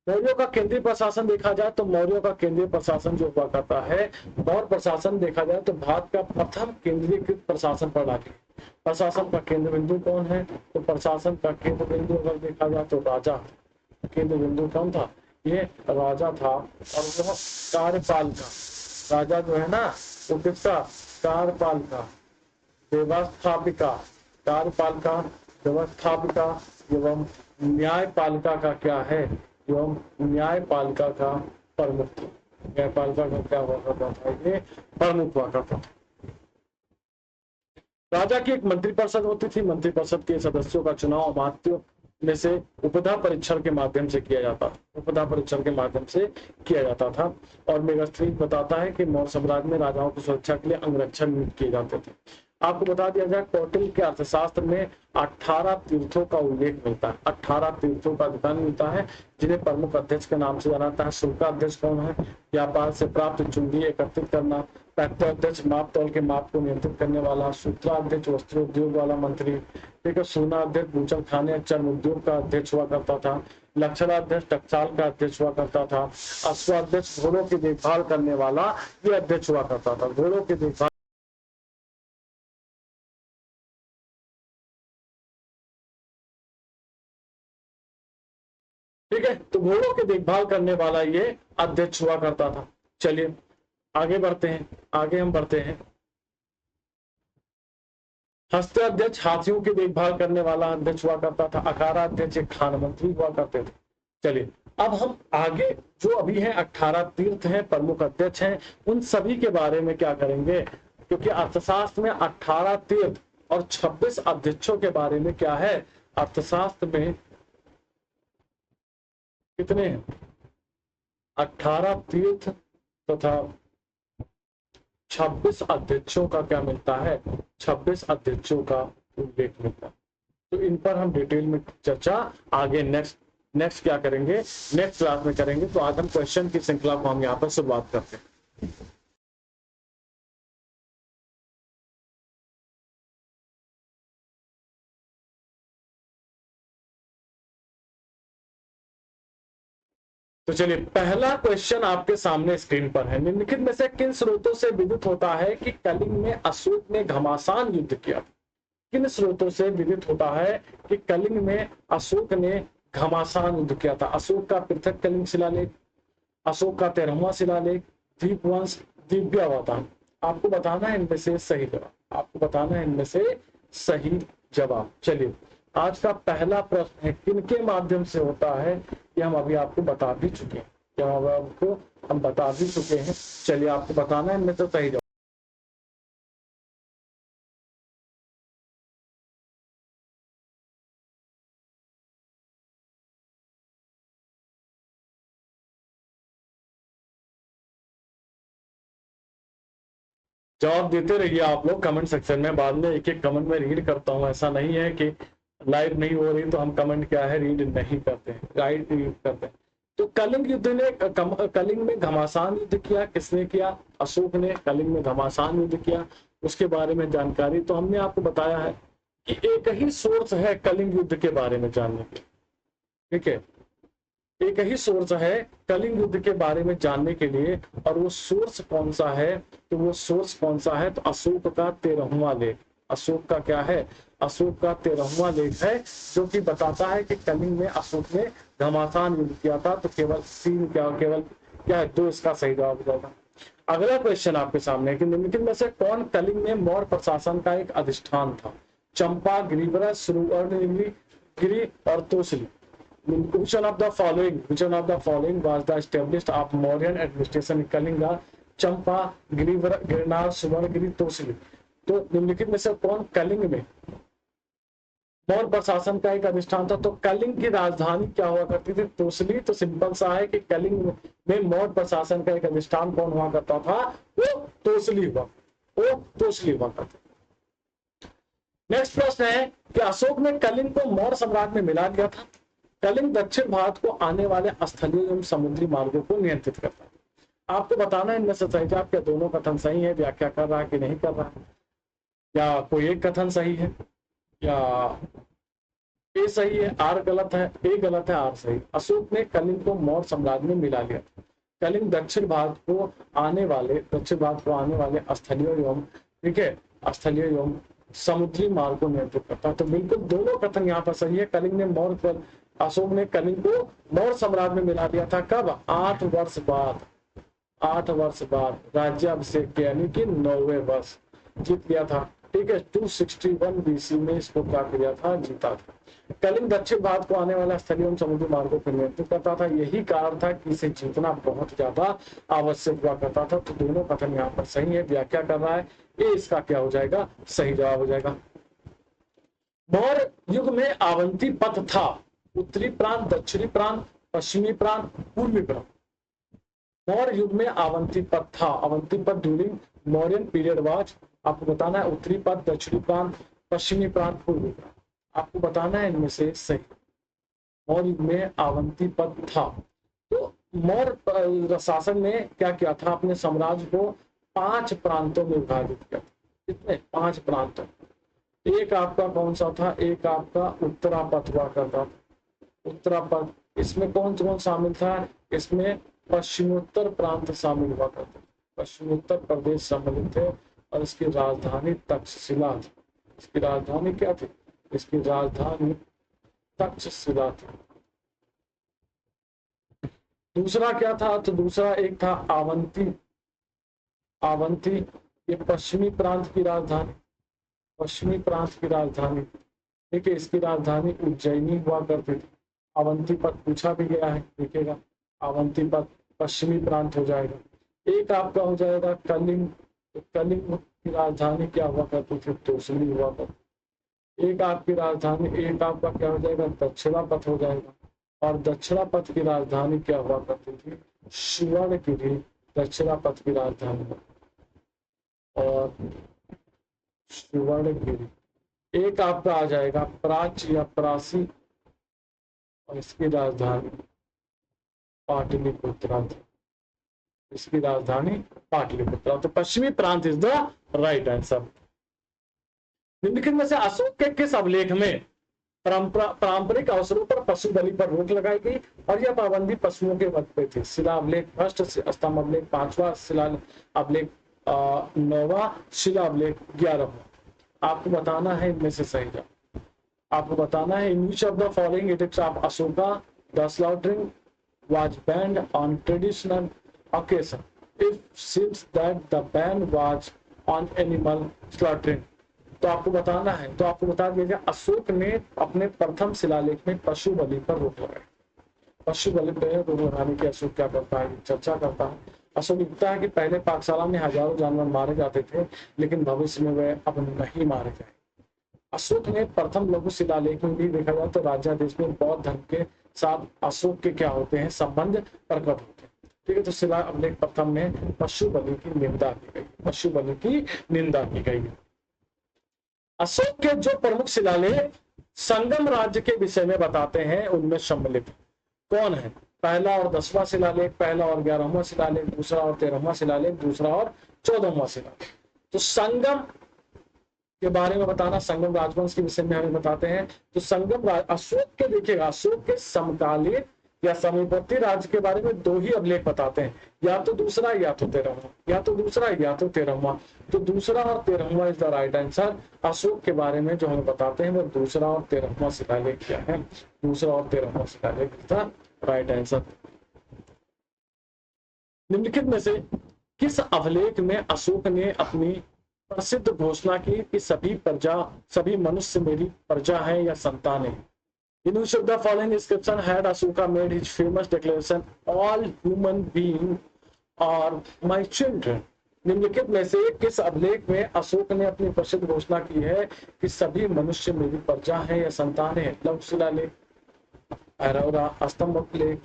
मौर्यों का केंद्रीय प्रशासन देखा जाए तो मौर्यों का केंद्रीय प्रशासन जो हुआ करता है, मौर्य प्रशासन देखा जाए तो भारत का प्रथम केंद्रीकृत प्रशासन प्रणाली। प्रशासन का केंद्र बिंदु कौन है, तो प्रशासन का केंद्र बिंदु अगर देखा जाए तो राजा, केंद्र बिंदु कौन था, ये राजा था। और वह कार्यपालिका, राजा जो है ना वो किसका, कार्यपालिका, व्यवस्थापिका, कार्यपालिका, व्यवस्थापिका एवं न्यायपालिका का क्या है, एवं न्यायपालिका का प्रमुख था। न्यायपालिका का क्या हुआ करता था, ये प्रमुख हुआ करता था। राजा की एक मंत्रिपरिषद होती थी, मंत्रिपरिषद के सदस्यों का चुनाव अमात्यों में से उपधा परीक्षण के माध्यम से किया जाता था, उपधा परीक्षण के माध्यम से किया जाता था। और मेगास्थनीज बताता है कि मौर्य साम्राज्य में राजाओं की सुरक्षा के लिए अंगरक्षक नियुक्त किए जाते थे। आपको बता दिया जाए, कौटिल्य के अर्थशास्त्र में 18 तीर्थों का उल्लेख मिलता है, 18 तीर्थों का अधिकार मिलता है, जिन्हें प्रमुख अध्यक्ष के नाम से जाना जाता है। शुल्काध्यक्ष कौन है, व्यापार से प्राप्त चुंगी एकत्रित करना। पैक्टोध्यक्ष माप तौल के माप को नियंत्रित करने वाला। सूत्राध्यक्ष वस्त्रोद्योग वाला मंत्री। ठीक है। सूनाध्यक्ष बूचड़ खाने चर्म उद्योग का अध्यक्ष हुआ करता था। लक्षणाध्यक्ष टकसाल का अध्यक्ष हुआ करता था। अश्वाध्यक्ष घोड़ों की देखभाल करने वाला ये अध्यक्ष हुआ करता था, घोड़ों की देखभाल। ठीक है, तो घोड़ों की देखभाल करने वाला ये अध्यक्ष हुआ करता था। चलिए आगे बढ़ते हैं, आगे हम बढ़ते हैं। हस्ताध्यक्ष हाथियों की देखभाल करने वाला अध्यक्ष हुआ करता था। अकाराध्यक्ष एक खान मंत्री हुआ करते थे। चलिए अब हम आगे जो अभी हैं 18 तीर्थ हैं, प्रमुख अध्यक्ष हैं, उन सभी के बारे में क्या करेंगे, क्योंकि अर्थशास्त्र में 18 तीर्थ और 26 अध्यक्षों के बारे में क्या है, अर्थशास्त्र में कितने हैं, 18 तीर्थ तथा 26 अध्यक्षों का क्या मिलता है, 26 अध्यक्षों का उल्लेख मिलता है। तो इन पर हम डिटेल में चर्चा आगे नेक्स्ट क्या करेंगे, नेक्स्ट क्लास में करेंगे। तो आज हम क्वेश्चन की श्रृंखला को हम यहाँ पर शुरुआत करते हैं। तो चलिए पहला क्वेश्चन आपके सामने स्क्रीन पर है। निम्नलिखित में से किन स्रोतों से विदित होता है कि कलिंग में अशोक ने घमासान युद्ध किया? किन स्रोतों से विदित होता है कि कलिंग में अशोक ने घमासान युद्ध किया था? अशोक का पृथक कलिंग शिलालेख, अशोक का 13वां शिलालेख, दीपवंश, दिव्यावतान। आपको बताना है इनमें से सही जवाब, आपको बताना है इनमें से सही जवाब। चलिए आज का पहला प्रश्न है, किनके माध्यम से होता है, कि हम अभी आपको बता भी चुके हैं, क्या आपको हम बता भी चुके हैं। चलिए आपको बताना है इनमें से सही जवाब। जवाब देते रहिए आप लोग कमेंट सेक्शन में, बाद में एक एक कमेंट में रीड करता हूं। ऐसा नहीं है कि लाइव नहीं हो रही तो हम कमेंट क्या है रीड नहीं करते हैं, राइट रीड करते हैं। तो कलिंग युद्ध ने कलिंग में घमासान युद्ध किया, किसने किया? अशोक ने कलिंग में घमासान युद्ध किया। उसके बारे में जानकारी तो हमने आपको बताया है कि एक ही सोर्स है कलिंग युद्ध के बारे में जानने के, ठीक है, एक ही सोर्स है कलिंग युद्ध के बारे में जानने के लिए। और वो सोर्स कौन सा है, तो वो सोर्स कौन सा है, तो अशोक का 13वां लेख। अशोक का क्या है, अशोक का 13वां लेख है, जो कि बताता है कि कलिंग में अशोक ने घमासान युद्ध किया था। तो केवल क्या है, 2 इसका सही जवाब हो जाएगा। अगला क्वेश्चन आपके सामने है कि निम्नलिखित में से कौन कलिंग में मौर्य प्रशासन का एक अधिष्ठान था? चंपा, गिरिवरस, सुवर्णगिरि, गिरि और तोसली। Which one of the following was the established of Mauryan administration in Kalinga? चंपा, गिरनार, सुवर्णगिरि, तोसली। तो निम्नलिखित में से कौन कलिंग में मौर्य प्रशासन का एक अधिष्ठान था? तो कलिंग की राजधानी क्या हुआ करती थी? तोसली। तो सिंपल सा है कि कलिंग में मौर्य प्रशासन का एक अधिष्ठान कौन हुआ करता था? वो तोसली हुआ करता। नेक्स्ट प्रश्न है कि अशोक ने कलिंग को मौर्य साम्राज्य में मिला दिया था। कलिंग दक्षिण भारत को आने वाले स्थलीय एवं समुद्री मार्गों को नियंत्रित करता है। आपको बताना है इनमें से सही जवाब, क्या दोनों कथन सही है, व्याख्या कर रहा है कि नहीं कर रहा है, या कोई एक कथन सही है, या ए सही है आर गलत है, ए गलत है आर सही। अशोक ने कलिंग को मौर्य साम्राज्य में मिला लिया था। कलिंग दक्षिण भारत को आने वाले स्थलीय एवं, ठीक है, स्थलीय एवं समुद्री मार्ग को नियंत्रित करता है। तो बिल्कुल दोनों कथन यहाँ पर सही है। कलिंग ने अशोक ने कलिंग को मौर्य साम्राज्य में मिला दिया था। कब? 8 वर्ष बाद राज्याभिषेक के, यानी कि 9वें वर्ष जीत लिया था। ठीक है, 261 BC में इसको क्या किया था, जीता था। कलिंग दक्षिण भारत को आने वाला स्थलीय एवं समुद्री मार्गों पर नियंत्रित करता था। यही कारण था कि इसे जीतना बहुत ज्यादा आवश्यक हुआ करता था। तो दोनों कथन यहाँ पर सही है। व्याख्या कर रहा है, ये इसका क्या हो जाएगा, सही जवाब हो जाएगा। मौर्य युग में आवंती पथ था, उत्तरी प्रांत, दक्षिणी प्रांत, पश्चिमी प्रांत, पूर्वी प्रांत। मौर्य युग में आवंती पथ था। अवंती पथ ड्यूरिंग मौर्यन पीरियड वाज, आपको बताना है उत्तरी पथ, दक्षिणी प्रांत, पश्चिमी प्रांत, पूर्वी प्रांत। आपको बताना है इनमें से सही। मौर्य युग में आवंती पथ था। तो मौर्य शासन ने क्या किया था, अपने साम्राज्य को 5 प्रांतों में विभाजित किया था। कितने, 5 प्रांतों। एक आपका कौन सा था, एक आपका उत्तरापथ हुआ करता था। उत्तरापथ, इसमें कौन कौन शामिल था, इसमें पश्चिमोत्तर प्रांत शामिल हुआ करते, पश्चिमोत्तर प्रदेश सम्मिलित थे। और इसकी राजधानी तक्षशिला थी। इसकी राजधानी क्या थी, इसकी राजधानी तक्षशिला थी। दूसरा क्या था, तो दूसरा एक था आवंती। आवंती ये पश्चिमी प्रांत की राजधानी, पश्चिमी प्रांत की राजधानी। ठीक है, इसकी राजधानी उज्जैनी हुआ करती थी। अवंती पथ पूछा भी गया है, देखिएगा, अवंती पथ पश्चिमी प्रांत हो जाएगा। एक आपका हो जाएगा कलिंग। तो कलिंग की राजधानी क्या हुआ करती थी, तोसली हुआ करती। एक आपकी राजधानी, एक आपका क्या हो जाएगा, दक्षिणापथ हो जाएगा। और दक्षिणापथ की राजधानी क्या हुआ करती थी, सुवर्णगिरी दक्षिणापथ की राजधानी। और सुवर्णगिरी एक आपका आ जाएगा प्राची या प्रासी, और इसकी राजधानी पाटलिपुत्रा थी। इसकी राजधानी पाटलिपुत्रा। तो पश्चिमी प्रांत इज द राइट आंसर। निम्नलिखित में से अशोक के किस अभिलेख में पारंपरिक अवसरों पर पशु बलि पर रोक लगाई गई और यह पाबंदी पशुओं के वध पे थी? शिला अभिलेख फर्स्ट, स्तंभ अभिलेख 5वां, शिला अभिलेख 9वां, शिला अभिलेख 11वां। आपको बताना है इनमें से सही जवाब। आपको बताना है in which of the following edicts of Ashoka the slaughtering was banned on traditional occasion. It seems that the ban was on animal slaughtering. तो आपको बताना है, तो आपको बता दीजिए अशोक ने अपने प्रथम शिलालेख में पशु बलि पर रोक लगाई। पशु बलि पर रोक लगाने की अशोक क्या करता है, चर्चा करता है। अशोक लिखता है कि पहले पाकशाला में हजारों जानवर मारे जाते थे, लेकिन भविष्य में वे अब नहीं मारे जाए। अशोक ने प्रथम लघु शिलालेख में भी देखा जाए तो राज्यादेश में बौद्ध धर्म के साथ अशोक के क्या होते हैं, संबंध प्रकट होते हैं। ठीक है, तो शिला अभिलेख प्रथम में पशु बलि की निंदा की गई, पशु बलि की निंदा की गई। अशोक के जो प्रमुख शिलालेख संगम राज्य के विषय में बताते हैं उनमें सम्मिलित कौन है? पहला और 10वां शिलालेख, पहला और 11वां शिलालेख, दूसरा और 13वां शिलालेख, दूसरा और 14वां शिलालेख। तो संगम के बारे में बताना, संगम राजवंश के विषय में हमें बताते हैं। तो संगम अशोक के, देखिएगा, अशोक के समकालीन या समीपवर्ती राज्य के बारे में 2 ही अभिलेख बताते हैं, या तो दूसरा या तो 13वां, या तो दूसरा या तो 13वां। तो दूसरा और 13वां is the right answer. Ashok के बारे में जो हमें बताते हैं वो दूसरा और 13वां शिलालेख क्या है, दूसरा और 13वां शिलालेख इज द राइट आंसर। निम्नलिखित में से किस अभिलेख में अशोक ने अपनी प्रसिद्ध घोषणा की कि सभी मनुष्य मेरी प्रजा है या संतान है? In which of the following inscription had Ashoka made his famous declaration, all human beings are my children? निम्नलिखित में से किस अभिलेख में अशोक ने अपनी प्रसिद्ध घोषणा की है कि सभी मनुष्य मेरी प्रजा है या संतान है? लघु शिलालेख, ऐरावत स्तंभ लेख,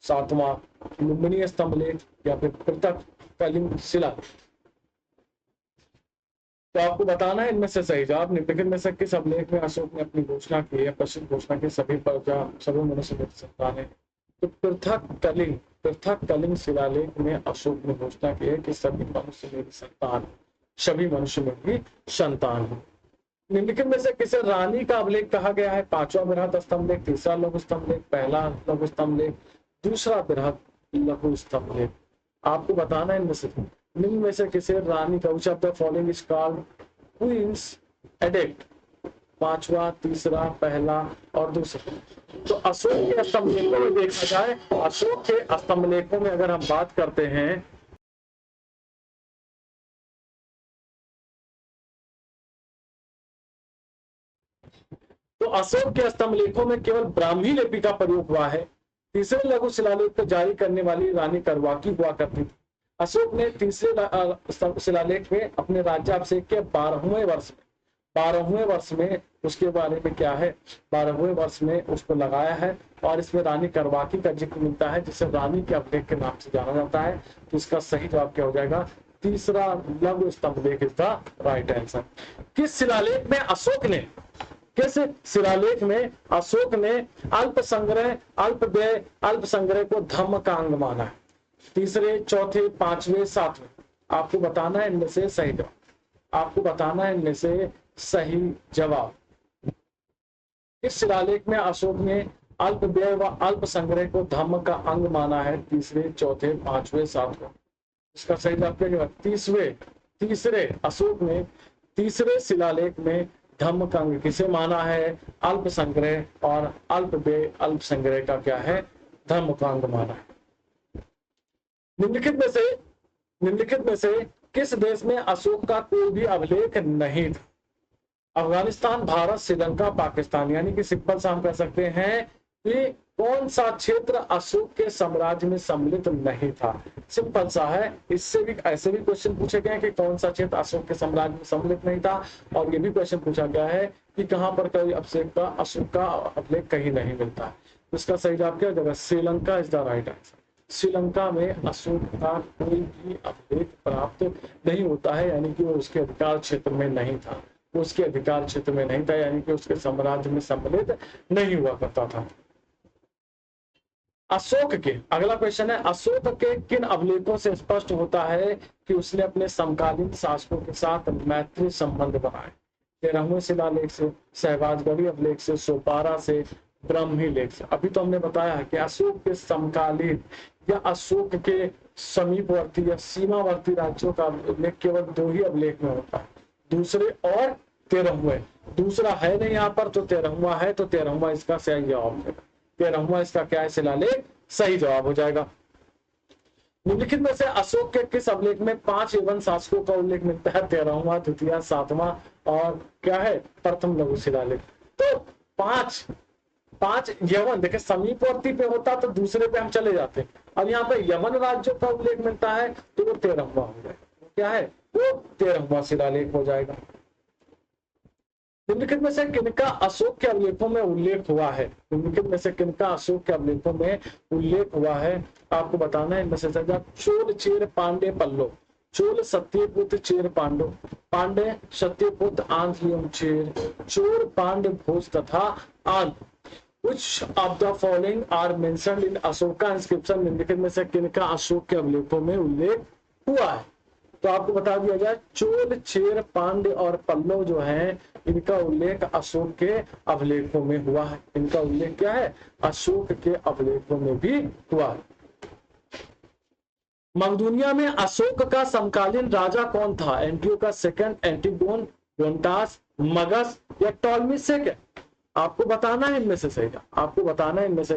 7वां लुम्बिनी स्तंभ लेख, या फिर पृथक कलिंग शिलालेख। तो आपको बताना है इनमें से सही जवाब। निम्नलिखित में से किस अभिलेख में अशोक ने अपनी घोषणा की है, प्रसिद्ध घोषणा की सभी प्रजा सभी मनुष्य मेरी संतान है? तो पृथक कलिंग शिलालेख में अशोक ने घोषणा की है कि सभी मनुष्य मेरी संतान, सभी मनुष्य मेरी संतान है। निम्नलिखित में से किसे रानी का अभिलेख कहा गया है? 5वां बृहत स्तंभ लेख, 3रा लघु स्तंभ लेख, पहला लघु स्तंभ लेख, दूसरा बृहत लघु स्तंभ लेख। आपको बताना है इनमें से निम्न में से किसे रानी का which of the following is called queen's edict? 5वां, तीसरा, पहला और दूसरा। तो अशोक के स्तंभलेखों में देखा जाए, अशोक के स्तंभलेखों में अगर हम बात करते हैं तो अशोक के स्तंभ लेखों में केवल ब्राह्मी लिपि का प्रयोग हुआ है। तीसरे लघु शिलालेख को जारी करने वाली रानी करवाकी हुआ करती थी। अशोक ने तीसरे शिलालेख में अपने राज्याभिषेक के 12वें वर्ष में उसके बारे में क्या है, 12वें वर्ष में उसको लगाया है और इसमें रानी करवाकी का जिक्र मिलता है, जिसे रानी के अभिलेख के नाम से जाना जाता है। तो इसका सही जवाब क्या हो जाएगा, तीसरा लघु स्तंभ लेख इज द राइट आंसर। किस शिलालेख में अशोक ने अल्प व्यय अल्प संग्रह को धम्म का अंग माना है? तीसरे, चौथे, पांचवें, सातवें, आपको बताना है इनमें से सही जवाब। इस शिलालेख में अशोक ने अल्प व्यय व अल्प संग्रह को धम्म का अंग माना है? तीसरे, चौथे, पांचवें, सातवें, इसका सही जवाब क्या होगा? तीसरे अशोक ने तीसरे शिलालेख में धम्म का अंग किसे माना है? अल्प संग्रह और अल्प व्यय अल्प संग्रह का क्या है? धम्म का अंग माना है। निम्नलिखित में से किस देश में अशोक का कोई भी अभिलेख नहीं था? अफगानिस्तान, भारत, श्रीलंका, पाकिस्तान। यानी कि सिंपल सा हम कह सकते हैं कि कौन सा क्षेत्र अशोक के साम्राज्य में सम्मिलित नहीं था? सिंपल सा है। इससे भी ऐसे भी क्वेश्चन पूछे गए हैं कि कौन सा क्षेत्र अशोक के साम्राज्य में सम्मिलित नहीं था, और ये भी क्वेश्चन पूछा गया है कि कहां पर कोई अशोक का अभिलेख कहीं नहीं मिलता है। इसका सही जवाब क्या होगा? Sri Lanka is the right answer. Sri Lanka में अशोक का कोई भी अभिलेख प्राप्त नहीं होता है, यानी कि वो उसके अधिकार क्षेत्र में नहीं था, यानी कि उसके साम्राज्य में सम्मिलित नहीं हुआ करता था। अगला क्वेश्चन है, अशोक के किन अभिलेखों से स्पष्ट होता है कि उसने अपने समकालीन शासकों के साथ मैत्री संबंध बनाए? 13वें शिलालेख से, सहवाजगढ़ी अभिलेख से, सोपारा से, ब्रह्मी लेख से। अभी तो हमने बताया है कि अशोक के समकालीन या अशोक के समीपवर्ती या सीमावर्ती राज्यों का उल्लेख केवल 2 ही अभिलेख में होता है, दूसरे और 13वें। दूसरा है नहीं यहाँ पर, तो 13वां है, तो 13वां इसका सही जवाब है। 13वां इसका क्या है? शिलालेख सही जवाब हो जाएगा। निम्नलिखित में से अशोक के किस अभिलेख में 5 यवन शासकों का उल्लेख मिलता है? 13वां, द्वितीय, 7वां और क्या है? प्रथम लघु शिलालेख। तो 5 यवन, देखिए समीपवर्ती पे होता तो दूसरे पे हम चले जाते, अब यहाँ पे यवन राज्यों का उल्लेख मिलता है तो वो 13वां हो जाएगा। क्या है? वो 13वां शिलालेख हो जाएगा। निम्नलिखित में से किनका अशोक के अभिलेखों में उल्लेख हुआ है? आपको बताना है इनमें से चोल, चेर, पांडे, पल्लव। चोल, सत्यपुत्र, चेर, पांडे, सत्यपुत्र, आंध्र, चेर, चोर, पांडे, भोज तथा Andhra. Which of the following are mentioned in Ashoka inscription? निम्नलिखित में से किनका अशोक के अभिलेखों में उल्लेख हुआ है? तो आपको बता दिया जाए, चोल, चेर, पांड्य और पल्लव जो हैं, इनका उल्लेख अशोक के अभिलेखों में हुआ है। इनका उल्लेख क्या है? अशोक के अभिलेखों में भी हुआ है। मकदूनिया में अशोक का समकालीन राजा कौन था? एंटियोकस सेकंड, एंटिगोन, गोंटास, मगस या टॉलमी सेकंड? आपको बताना है इनमें से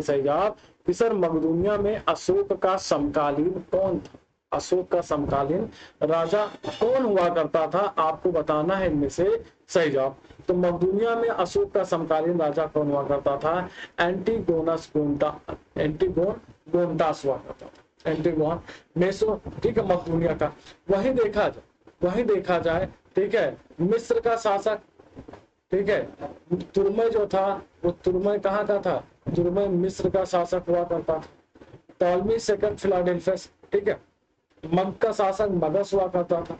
सही जवाब कि सर मकदूनिया में अशोक का समकालीन कौन था? अशोक का समकालीन राजा कौन हुआ करता था? आपको बताना है इनमें से सही जवाब। तो मकदूनिया में अशोक का समकालीन राजा कौन हुआ करता था? एंटिगोन गोंटास हुआ करता था। एंटिगोन मेसो, ठीक है, मकदूनिया का। वहीं देखा जाए, ठीक है, मिस्र का शासक, ठीक है, तुर्मय जो था वो तुर्मय कहाँ का था? तुर्मय मिस्र का शासक हुआ करता था। टॉलमी सेकंड फिलाडेल्फियस, ठीक है। मग का शासक मगस हुआ करता था।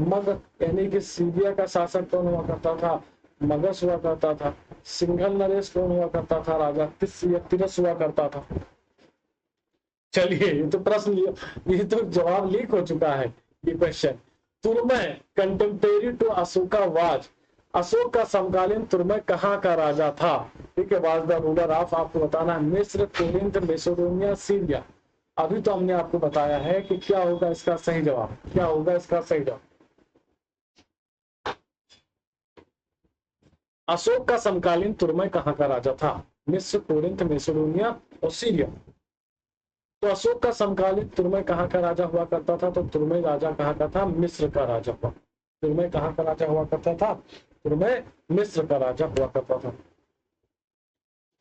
मग यानी कि सीरिया का शासक कौन हुआ करता था? मगस हुआ करता था। सिंघल नरेश कौन हुआ करता था? राजा तिरस हुआ करता था। चलिए, ये तो प्रश्न, ये तो जवाब लीक हो चुका है ये क्वेश्चन। तुर्मय contemporary to Ashoka was, Ashok का समकालीन तुर्मय कहाँ का राजा था? ठीक है, वाज द रूलर ऑफ, आपको बताना है मिस्र, कोरिंथ, मैसेडोनिया, सीरिया। अभी तो हमने आपको बताया है कि क्या होगा इसका सही जवाब। अशोक का समकालीन तुर्मय कहाँ का राजा था? मिस्र, कोरिंथ, मैसेडोनिया और सीरिया। तो अशोक का समकालीन तुर्मय कहाँ का राजा हुआ करता था? तो तुर्मय राजा कहाँ का था? मिस्र का राजा हुआ। तुर्मय कहाँ का राजा हुआ करता था? तुर्मय मिस्र का राजा हुआ करता था।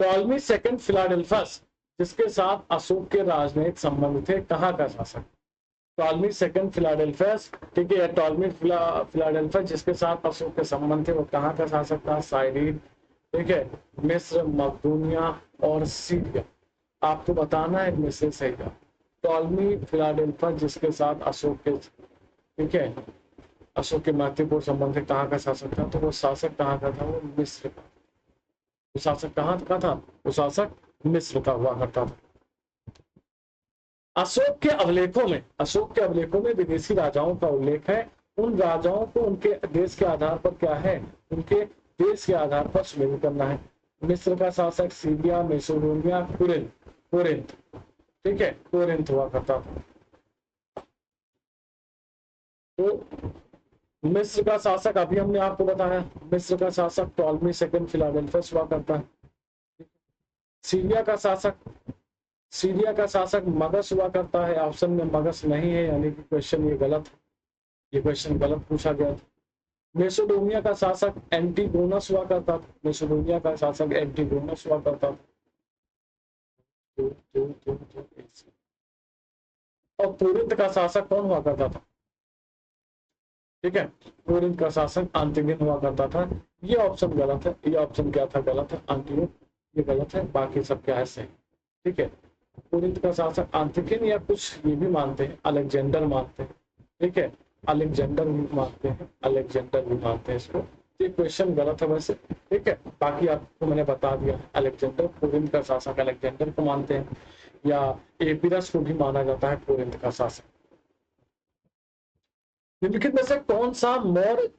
टॉलमी सेकंड फिलाडेल्फस जिसके साथ अशोक के राजनयिक संबंध थे, कहाँ का शासक? टॉलमी सेकंड फिलाडेल्फस, ठीक है, टॉलमी फिलाडेल्फस जिसके साथ अशोक के संबंध थे, वो कहाँ का शासक था? साइरीन, ठीक है, मिस्र, मकदूनिया और सीरिया। आपको बताना है इनमें से सही था। टॉलमी फिलाडेल्फस जिसके साथ अशोक के, ठीक है, अशोक के महत्वपूर्ण संबंध थे, कहाँ का शासक था? तो वो शासक कहाँ का था? वो मिस्र का। वो शासक कहाँ का था? वो शासक मिस्र का हुआ करता था। अशोक के अभिलेखों में विदेशी राजाओं का उल्लेख है। उन राजाओं को उनके देश के आधार पर क्या है? उनके देश के आधार पर शुमार करना है। मिस्र का शासक, सीरिया, मैसेडोनिया, कोरिंथ, ठीक है, कोरिंथ हुआ करता था। तो मिस्र का शासक अभी हमने आपको बताया, मिस्र का शासक टॉलमी सेकंड फिलाडेल्फस हुआ करता है। सीरिया का शासक मगस हुआ करता है। ऑप्शन में मगस नहीं है, यानी कि क्वेश्चन ये गलत है, ये क्वेश्चन गलत पूछा गया था। मैसेडोनिया का शासक एंटीगोनस हुआ करता था। मैसेडोनिया का शासक एंटीगोनस हुआ करता था। और कोरिंथ का शासक कौन हुआ करता था? ठीक है, कोरिंथ का शासक एंटिगोन हुआ करता था। ये ऑप्शन गलत है, ये ऑप्शन क्या था? गलत है, एंटिगोन, ये गलत है, बाकी सब क्या है? सही, ठीक है। कोरिंथ का शासक एंटिगोन, या कुछ ये भी मानते हैं, अलेक्जेंडर मानते हैं, ठीक है, अलेक्जेंडर भी मानते हैं इसको। ये क्वेश्चन गलत है वैसे, ठीक है, बाकी आपको मैंने बता दिया। अलेक्जेंडर, कोरिंथ का शासक अलेक्जेंडर को मानते हैं, या एपिरस को भी माना जाता है कोरिंथ का शासक। निम्नलिखित में से कौन सा मौर्य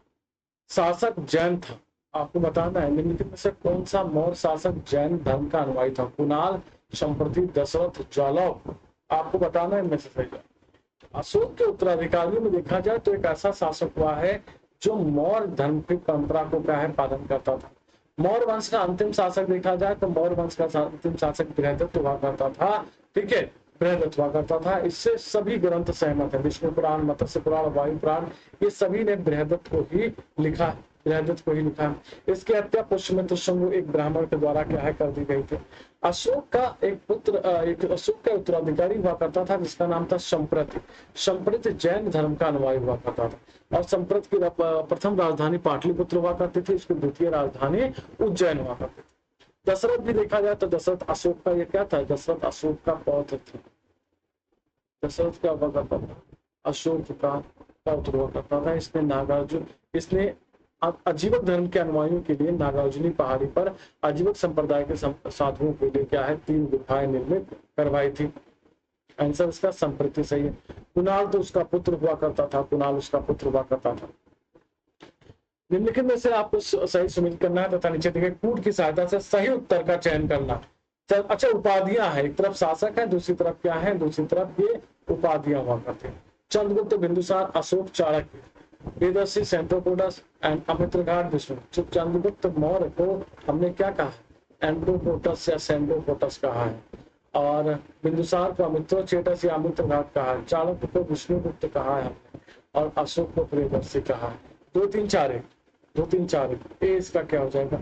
शासक जैन था? आपको बताना है, निम्नलिखित में से कौन सा मौर्य शासक जैन धर्म का अनुयायी था? कुणाल, संप्रति, दशरथ, जालौक। आपको बताना है इनमें से सही है। अशोक के उत्तराधिकारियों में देखा जाए तो एक ऐसा शासक हुआ है जो मौर्य धर्म की परंपरा को क्या है? पालन करता था। मौर्य वंश का अंतिम शासक देखा जाए तो मौर्य वंश का अंतिम शासक बृहदत्त हुआ करता था, ठीक है, बृहदत्त हुआ करता था। इससे सभी ग्रंथ सहमत है, विष्णु पुराण, मत्स्य पुराण, वायु पुराण, ये सभी ने बृहदत्त को ही लिखा है, बृहदत्त को ही लिखा है। इसकी हत्या पुष्यमित्र शंभु एक ब्राह्मण के द्वारा क्या है? कर दी गई थी। अशोक का एक पुत्र, एक अशोक का उत्तराधिकारी हुआ करता था जिसका नाम था संप्रति। संप्रति जैन धर्म का अनुयायी हुआ करता था, और संप्रत की प्रथम राजधानी पाटलिपुत्र हुआ करती थी, इसकी द्वितीय राजधानी उज्जैन हुआ करती थी। दशरथ भी देखा जाए तो दशरथ अशोक का ये क्या था? दशरथ अशोक का पौत्र था। दशरथ क्या हुआ करता था? अशोक का पौत्र हुआ करता था। इसने अजीवक धर्म के अनुयायियों के लिए नागार्जुनी पहाड़ी पर अजीवक संप्रदाय के साधुओं के लिए क्या है? 3 गुफाएं निर्मित करवाई थी। आंसर इसका संप्रति सही है। कुणाल तो उसका पुत्र हुआ करता था, निम्नलिखित में से आपको सही सुमित करना है तथा नीचे दिए कूट की सहायता से सही उत्तर का चयन करना। अच्छा, उपाधियां है, एक तरफ शासक है, दूसरी तरफ क्या है? दूसरी तरफ ये उपाधियां हुआ करते हैं। चंद्रगुप्त, बिंदुसार, अशोक, चाणक्य, वेदर्षि, सेंट्रोपोडस एंड अमित्रघाट, विष्णु। चंद्रगुप्त मौर्य को हमने क्या कहा? एंड्रोपोटस या सेंड्रोपोटस कहा है, और बिंदुसार को अमित्रोचेटस या अमित्रघाट कहा है, चाणक्य को विष्णुगुप्त कहा है हमने, और अशोक को प्रियदर्शी कहा है। 2 3 4 1 ए इसका क्या हो जाएगा?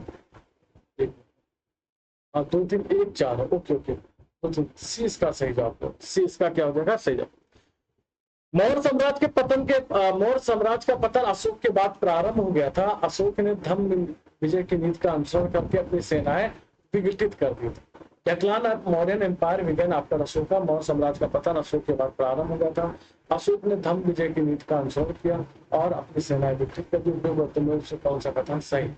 2 3 1 4 ओके ओके, तो सी इसका सही जवाब। सी इसका क्या हो जाएगा? सही जवाब। मौर्य साम्राज्य का पतन अशोक के बाद प्रारंभ हो गया था। अशोक ने धम्म विजय की नीति का अनुसरण करके अपनी सेनाएं विघटित कर दी थी। Decline of Mauryan empire began after Ashoka. Maurya साम्राज्य का पतन अशोक के बाद प्रारंभ हो गया था। अशोक ने धम्म विजय की नीति का अनुसरण किया और अपनी सेनाएं विघटित कर दी। से कौन सा कथन सही?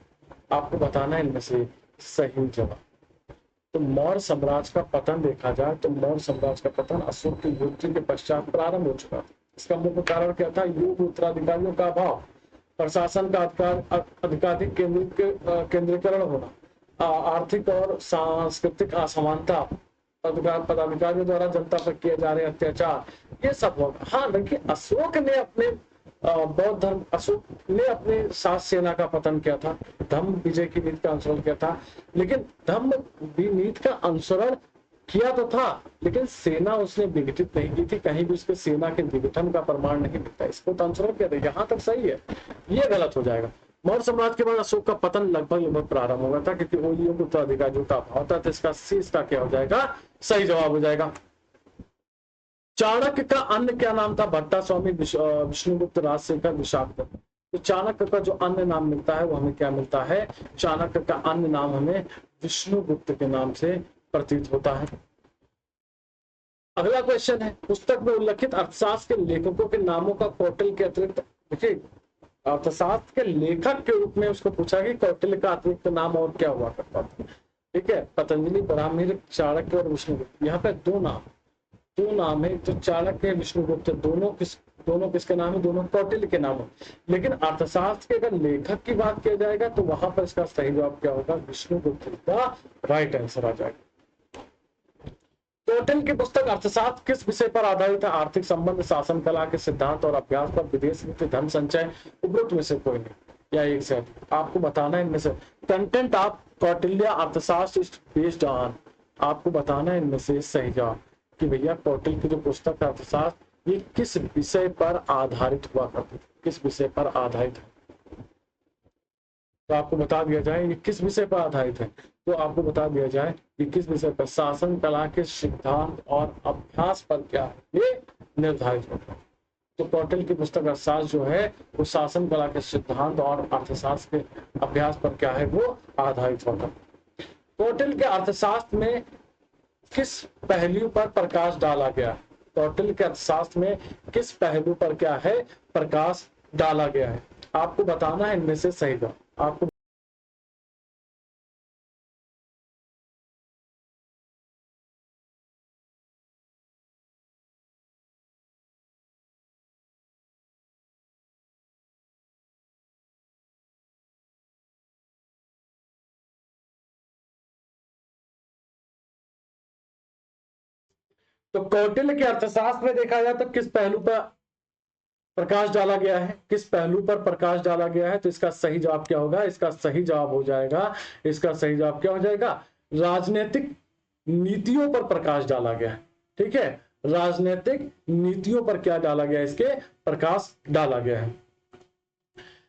आपको बताना है इनमें से सही जवाब। तो मौर्य साम्राज्य का पतन देखा जाए तो मौर्य साम्राज्य का पतन अशोक की मृत्यु के पश्चात प्रारंभ हो चुका था। इसका मुख्य कारण क्या था? योग्य उत्तराधिकारियों का अभाव, प्रशासन का अधिकाधिक केंद्रीकरण होना, आर्थिक और सांस्कृतिक असमानता, पदाधिकारियों द्वारा जनता पर किए जा रहे अत्याचार, ये सब होगा। हाँ, देखिए अशोक ने अपने सात सेना का पतन किया था, धम्म विजय की नीति का अनुसरण किया था, लेकिन धम्म नीति का अनुसरण किया तो था, लेकिन सेना उसने विघटित नहीं की थी। कहीं भी उसके सेना के विघटन का प्रमाण नहीं मिलता। इसको तो अनुसरण किया था, यहाँ तक सही है, ये गलत हो जाएगा। मौर्य साम्राज्य के बाद अशोक का पतन लगभग प्रारंभ हो गया था, क्योंकि ओलियों के उत्तराधिकारियों का अभाव था। तो इसका सी इसका क्या हो जाएगा, सही जवाब हो जाएगा। चाणक्य का अन्य क्या नाम था, भट्टा स्वामी, विष्णुगुप्त, राजशेखर, विशाखदत्त। तो चाणक्य का जो अन्य नाम मिलता है वो हमें क्या मिलता है, चाणक्य का अन्य नाम हमें विष्णुगुप्त के नाम से प्रतीत होता है। अगला क्वेश्चन है, पुस्तक में उल्लेखित अर्थशास्त्र के लेखकों के नामों का कौटिल्य के अतिरिक्त, देखिए अर्थशास्त्र के लेखक के रूप में उसको पूछा कि कौटिल्य का अतिरिक्त नाम और क्या हुआ करता था। ठीक है, पतंजलि, बराहमिर, चाणक्य और विष्णुगुप्त। यहाँ पे दो नाम है, जो चाणक्य है, विष्णुगुप्त, दोनों किसके नाम है, दोनों कौटिल्य के नाम है। लेकिन अर्थशास्त्र के अगर लेखक की बात किया जाएगा तो वहां पर इसका सही जवाब क्या होगा, विष्णुगुप्त का राइट आंसर आ जाएगा। कौटिल्य की पुस्तक अर्थशास्त्र किस विषय पर आधारित है, आर्थिक संबंध, शासन कला के सिद्धांत और अभ्यास पर, विदेश नीति, धन संचय, उपरोक्त में से कोई नहीं, या एक से अधिक। आपको बताना है इनमें से कंटेंट ऑफ कौटिल्य अर्थशास्त्र इज बेस्ड ऑन, आपको बताना है इनमें से सही जवाब कि भैया कौटिल्य की जो पुस्तक अर्थशास्त्र ये किस विषय पर आधारित हुआ करती थी, किस विषय पर आधारित है। तो आपको बता दिया जाए ये किस विषय पर आधारित है, तो आपको बता दिया जाए कि किस विषय पर, शासन कला के सिद्धांत और अभ्यास पर क्या है ये निर्धारित होता है। तो कौटिल्य की पुस्तक अर्थशास्त्र जो है वो शासन कला के सिद्धांत और अर्थशास्त्र के अभ्यास पर क्या है वो आधारित होता है। कौटिल्य के अर्थशास्त्र में किस पहलू पर प्रकाश डाला गया, कौटिल्य के अर्थशास्त्र में किस पहलू पर क्या है प्रकाश डाला गया है, आपको बताना है इनमें से सही जवाब। आपको तो कौटिल्य के अर्थशास्त्र में देखा जाए तो किस पहलू पर प्रकाश डाला गया है, किस पहलू पर प्रकाश डाला गया है, तो इसका सही जवाब क्या होगा, इसका सही जवाब हो जाएगा, इसका सही जवाब क्या हो जाएगा, राजनीतिक नीतियों पर प्रकाश डाला गया है। ठीक है, राजनीतिक नीतियों पर क्या डाला गया है, इसके प्रकाश डाला गया है।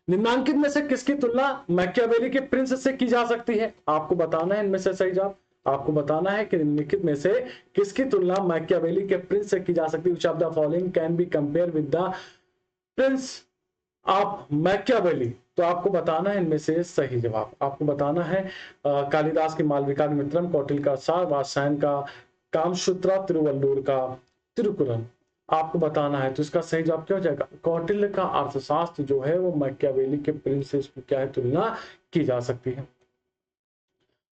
निम्नांकित में से किसकी तुलना मैकियावेली के प्रिंस से की जा सकती है, आपको बताना है इनमें से सही जवाब। आपको बताना है कि निम्नलिखित में से किसकी तुलना मैकियावेली के प्रिंस से की जा सकती है। Which of the following can be compare with the Prince of Machiavelli, तो आपको बताना है इनमें से सही जवाब। आपको बताना है कालिदास की मालविका मित्रम, कौटिल्य का सार, वात्स्यायन का कामसूत्रा, तिरुवल्लुवर का तिरुकुरल, आपको बताना है। तो इसका सही जवाब क्या हो जाएगा, कौटिल्य का अर्थशास्त्र जो है वो मैकियावेली के प्रिंस से इसकी क्या है तुलना की जा सकती है।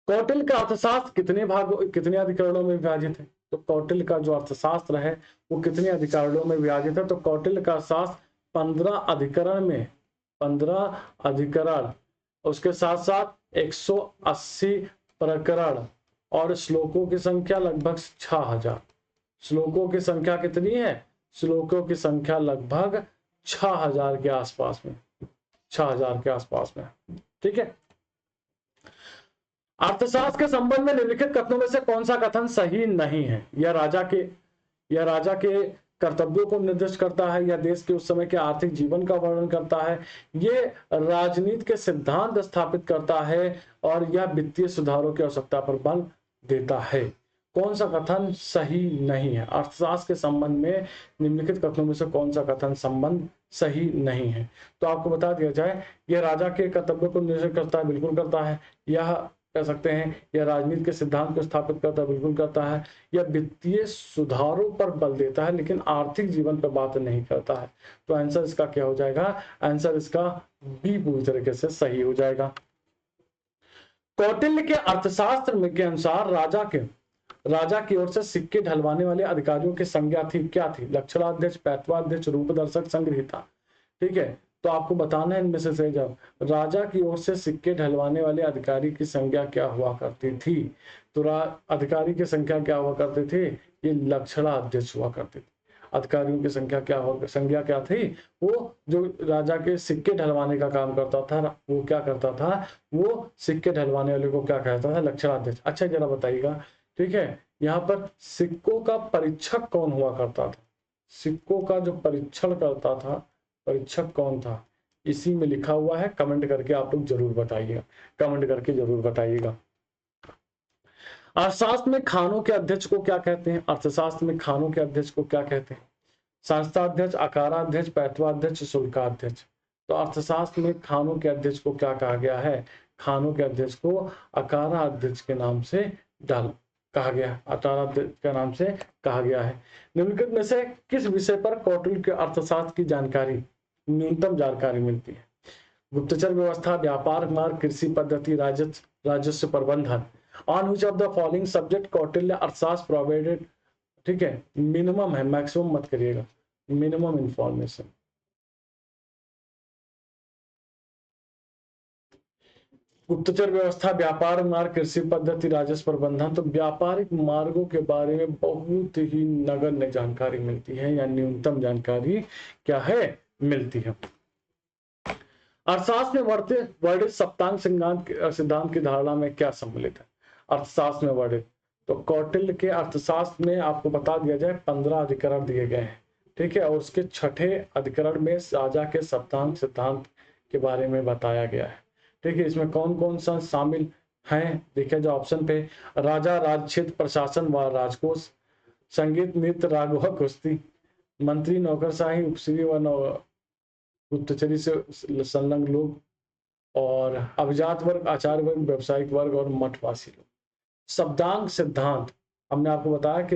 कौटिल्य का अर्थशास्त्र कितने भागों कितने अधिकरणों में विभाजित है, तो कौटिल्य का जो अर्थशास्त्र है वो कितने अधिकरणों में विभाजित है, तो कौटिल्य का शास्त्र 15 अधिकरण में 15 अधिकरण, उसके साथ साथ 180 प्रकरण और श्लोकों की संख्या लगभग 6000। श्लोकों की संख्या कितनी है, श्लोकों की संख्या लगभग 6000 के आसपास में, 6000 के आसपास में। ठीक है, अर्थशास्त्र के संबंध में निम्नलिखित कथनों में से कौन सा कथन सही नहीं है, यह राजा के कर्तव्यों को निर्दिष्ट करता है, या देश के उस समय के आर्थिक जीवन का वर्णन करता है, ये राजनीति के सिद्धांत स्थापित करता है, और यह वित्तीय सुधारों की आवश्यकता पर बल देता है। कौन सा कथन सही नहीं है, अर्थशास्त्र के संबंध में निम्नलिखित कथनों में से कौन सा कथन संबंध सही नहीं है, तो आपको बता दिया जाए यह राजा के कर्तव्यों को निर्दिष्ट करता है, बिल्कुल करता है, यह कह सकते हैं यह राजनीति के सिद्धांत को स्थापित करता है, बिल्कुल करता है, यह वित्तीय सुधारों पर बल देता है लेकिन आर्थिक जीवन पर बात नहीं करता है। तो आंसर इसका क्या हो जाएगा, आंसर इसका बी पूरी तरीके से सही हो जाएगा। कौटिल्य के अर्थशास्त्र में के अनुसार राजा की ओर से सिक्के ढलवाने वाले अधिकारियों की संज्ञा थी, क्या थी, लक्षणाध्यक्ष, पैतवाध्यक्ष, रूपदर्शक, संग्रहीता। ठीक है, तो आपको बताना है इनमें से सही जवाब, राजा की ओर से सिक्के ढलवाने वाले अधिकारी की संख्या क्या हुआ करती थी, तो अधिकारी की संख्या क्या हुआ करती थी, ये लक्षणाध्यक्ष हुआ करती थी। अधिकारियों की संख्या क्या थी, वो जो राजा के सिक्के ढलवाने का काम करता था वो क्या करता था, वो सिक्के ढलवाने वाले को क्या कहता था, लक्षणाध्यक्ष। अच्छा जरा बताइएगा, ठीक है, यहाँ पर सिक्कों का परीक्षक कौन हुआ करता था, सिक्कों का जो परीक्षण करता था, परीक्षक कौन था, इसी में लिखा हुआ है, कमेंट करके आप लोग जरूर बताइएगा, कमेंट करके जरूर बताइएगा। अर्थशास्त्र में खानों के अध्यक्ष को क्या कहते हैं? अर्थशास्त्र में खानों के अध्यक्ष को क्या कहते हैं? संस्थाध्यक्ष, अकाराध्यक्ष, पैतवाध्यक्ष, शुल्काध्यक्ष। तो अर्थशास्त्र में खानों के अध्यक्ष को क्या कहा गया है? खानों के अध्यक्ष को अकाराध्यक्ष के नाम से कहा गया है, अकाराध्यक्ष के नाम से कहा गया है। निम्नलिखित में से किस विषय पर कौटिल्य के अर्थशास्त्र की जानकारी, न्यूनतम जानकारी मिलती है? गुप्तचर व्यवस्था, व्यापार मार्ग, कृषि पद्धति, राजस्व प्रबंधन। On which of the following subject Kautilya अर्थशास्त्र प्रोवाइडेड, ठीक है, मिनिमम है, मैक्सिमम मत करिएगा, मिनिमम इंफॉर्मेशन। गुप्तचर व्यवस्था, व्यापार मार्ग, कृषि पद्धति, राजस्व प्रबंधन। तो व्यापारिक मार्गों के बारे में बहुत ही नगण्य जानकारी मिलती है, या न्यूनतम जानकारी क्या है, मिलती है। अर्थशास्त्र में वर्णित सप्तांग सिद्धांत की धारणा में क्या सम्मिलित है? अर्थशास्त्र में वर्णित, तो कौटिल्य के अर्थशास्त्र में आपको बता दिया जाए 15 अधिकरण दिए गए हैं, ठीक है, और उसके छठे अधिकरण में राजा के सप्तांग सिद्धांत के बारे में बताया गया है, ठीक है। इसमें कौन कौन सा शामिल हैं, देखिए जो ऑप्शन पे, राजा, राज्य, प्रशासन व राजकोष, संगीत, नृत्य, राग व कुश्ती, मंत्री, नौकरशाही, उपश्री व गुप्तचरी से संलग्न लोग, और अभिजात वर्ग, आचार्य वर्ग, व्यावसायिक वर्ग और मठवासी लोग। सप्तांग सिद्धांत, हमने आपको बताया कि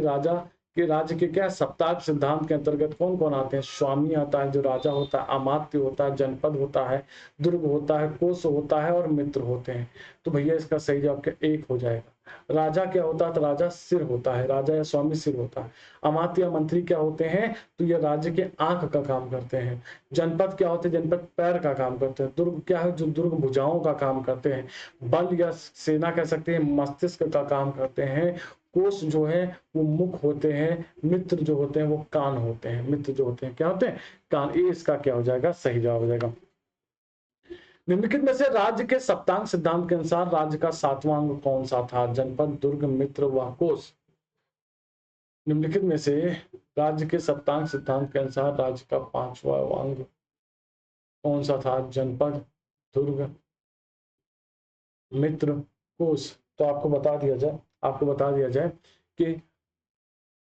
राज्य के क्या सप्तांग सिद्धांत के अंतर्गत कौन कौन आते हैं? स्वामी आता है जो राजा होता है, अमात्य होता है, जनपद होता है, दुर्ग होता है, कोष होता है और मित्र होते हैं। तो भैया इसका सही जवाब क्या, एक हो जाएगा। राजा क्या होता है? तो राजा सिर होता है, राजा या स्वामी सिर होता है। अमात्य या मंत्री क्या होते हैं? तो ये राज्य के आंख का काम करते हैं। जनपद क्या होते हैं? जनपद पैर का काम करते हैं। दुर्ग क्या है? जो दुर्ग भुजाओं का काम करते हैं। बल या सेना कह सकते हैं, मस्तिष्क का काम करते हैं। कोष जो है वो मुख होते हैं। मित्र जो होते हैं वो कान होते हैं। मित्र जो होते हैं क्या होते हैं? कान। ये इसका क्या हो जाएगा? सही जवाब हो जाएगा। निम्नलिखित में से राज्य के सप्तांग सिद्धांत के अनुसार राज्य का 7वां अंग कौन सा था? जनपद, दुर्ग, मित्र व कोष। निम्नलिखित में से राज्य के सप्तांग सिद्धांत के अनुसार राज्य का 5वां अंग कौन सा था? जनपद, दुर्ग, मित्र, कोष। तो आपको बता दिया जाए कि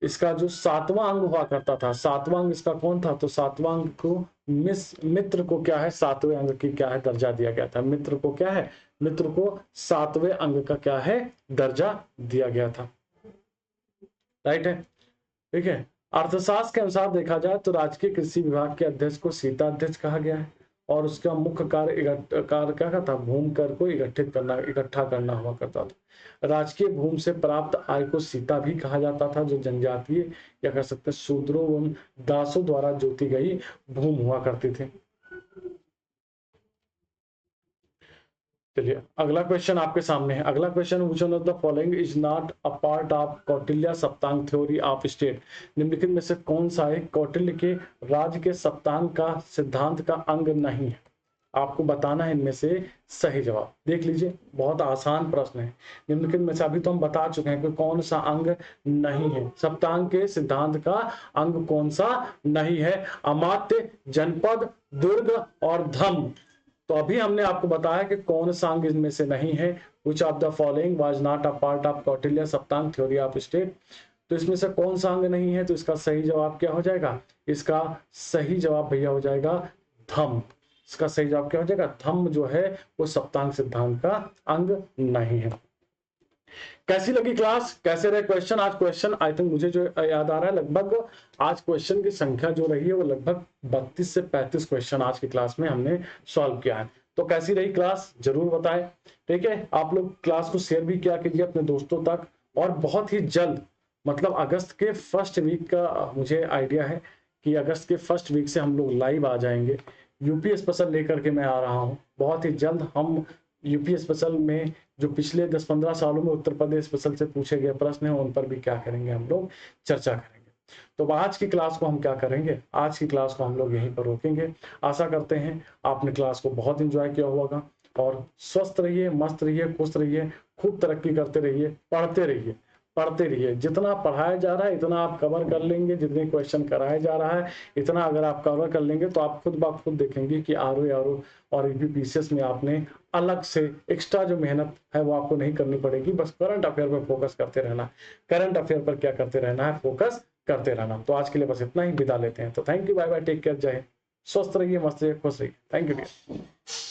इसका जो 7वां अंग हुआ करता था, 7वां अंग इसका कौन था? तो 7वां अंग को मित्र को क्या है? 7वें अंग की क्या है? दर्जा दिया गया था। मित्र को क्या है? मित्र को 7वें अंग का क्या है? दर्जा दिया गया था। राइट है, ठीक है। अर्थशास्त्र के अनुसार देखा जाए तो राजकीय कृषि विभाग के अध्यक्ष को सीता अध्यक्ष कहा गया है, और उसका मुख्य कार्य क्या था? भूमि कर को इकट्ठा करना हुआ करता था। राजकीय भूमि से प्राप्त आय को सीता भी कहा जाता था, जो जनजातीय या कह सकते हैं शूद्रों एवं दासों द्वारा जोती गई भूमि हुआ करती थी। चलिए अगला क्वेश्चन आपके सामने है। अगला question, which one of the following is not a part of Kautilya Saptanga theory of state? निम्नलिखित में से कौन सा है कौटिल्य के राज्य के सप्तांग का सिद्धांत का अंग नहीं है? आपको बताना है इनमें से सही जवाब। देख लीजिए, बहुत आसान प्रश्न है। निम्नलिखित में से अभी तो हम बता चुके हैं कि कौन सा अंग नहीं है। सप्तांग के सिद्धांत का अंग कौन सा नहीं है? अमात्य, जनपद, दुर्ग और धम्म। तो अभी हमने आपको बताया कि कौन सा अंग इनमें से नहीं है। Which of the following was not a part of Kautilya Saptanga theory of state? तो इसमें से कौन सा अंग नहीं है? तो इसका सही जवाब क्या हो जाएगा? इसका सही जवाब भैया हो जाएगा धम्म। इसका सही जवाब क्या हो जाएगा? धम्म जो है वो सप्तांग सिद्धांत का अंग नहीं है। कैसी लगी क्लास? कैसे रहे क्वेश्चन? आज क्वेश्चन आई थिंक मुझे जो याद आ रहा है, लगभग आज क्वेश्चन की संख्या जो रही है वो लगभग 32 से 35 क्वेश्चन आज की क्लास में हमने सॉल्व किया है। तो कैसी रही क्लास जरूर बताएं, ठीक है। आप लोग क्लास को शेयर भी किया कीजिए अपने दोस्तों तक, और बहुत ही जल्द, मतलब अगस्त के फर्स्ट वीक का मुझे आइडिया है कि अगस्त के फर्स्ट वीक से हम लोग लाइव आ जाएंगे। यूपी स्पेशल लेकर के मैं आ रहा हूँ बहुत ही जल्द। हम यूपी स्पेशल में जो पिछले 10-15 सालों में उत्तर प्रदेश स्पेशल से पूछे गए प्रश्न हैं उन पर भी क्या करेंगे, हम लोग चर्चा करेंगे। तो आज की क्लास को हम क्या करेंगे? आज की क्लास को हम लोग यहीं पर रोकेंगे। आशा करते हैं आपने क्लास को बहुत एंजॉय किया होगा, और स्वस्थ रहिए, मस्त रहिए, खुश रहिए, खूब तरक्की करते रहिए, पढ़ते रहिए। पढ़ते रहिए। जितना पढ़ाया जा रहा है इतना आप कवर कर लेंगे, जितने क्वेश्चन कराया जा रहा है इतना अगर आप कवर कर लेंगे तो आप खुद ब खुद देखेंगे कि आरओ और यूपीपीसीएस में आपने अलग से एक्स्ट्रा जो मेहनत है वो आपको नहीं करनी पड़ेगी। बस करंट अफेयर पर फोकस करते रहना, करंट अफेयर पर क्या करते रहना है, फोकस करते रहना। तो आज के लिए बस इतना ही, विदा लेते हैं। तो thank you, bye bye, take care, जय हिंद, स्वस्थ रहिए, मस्त रहिए, खुश रहिए। Thank you dear.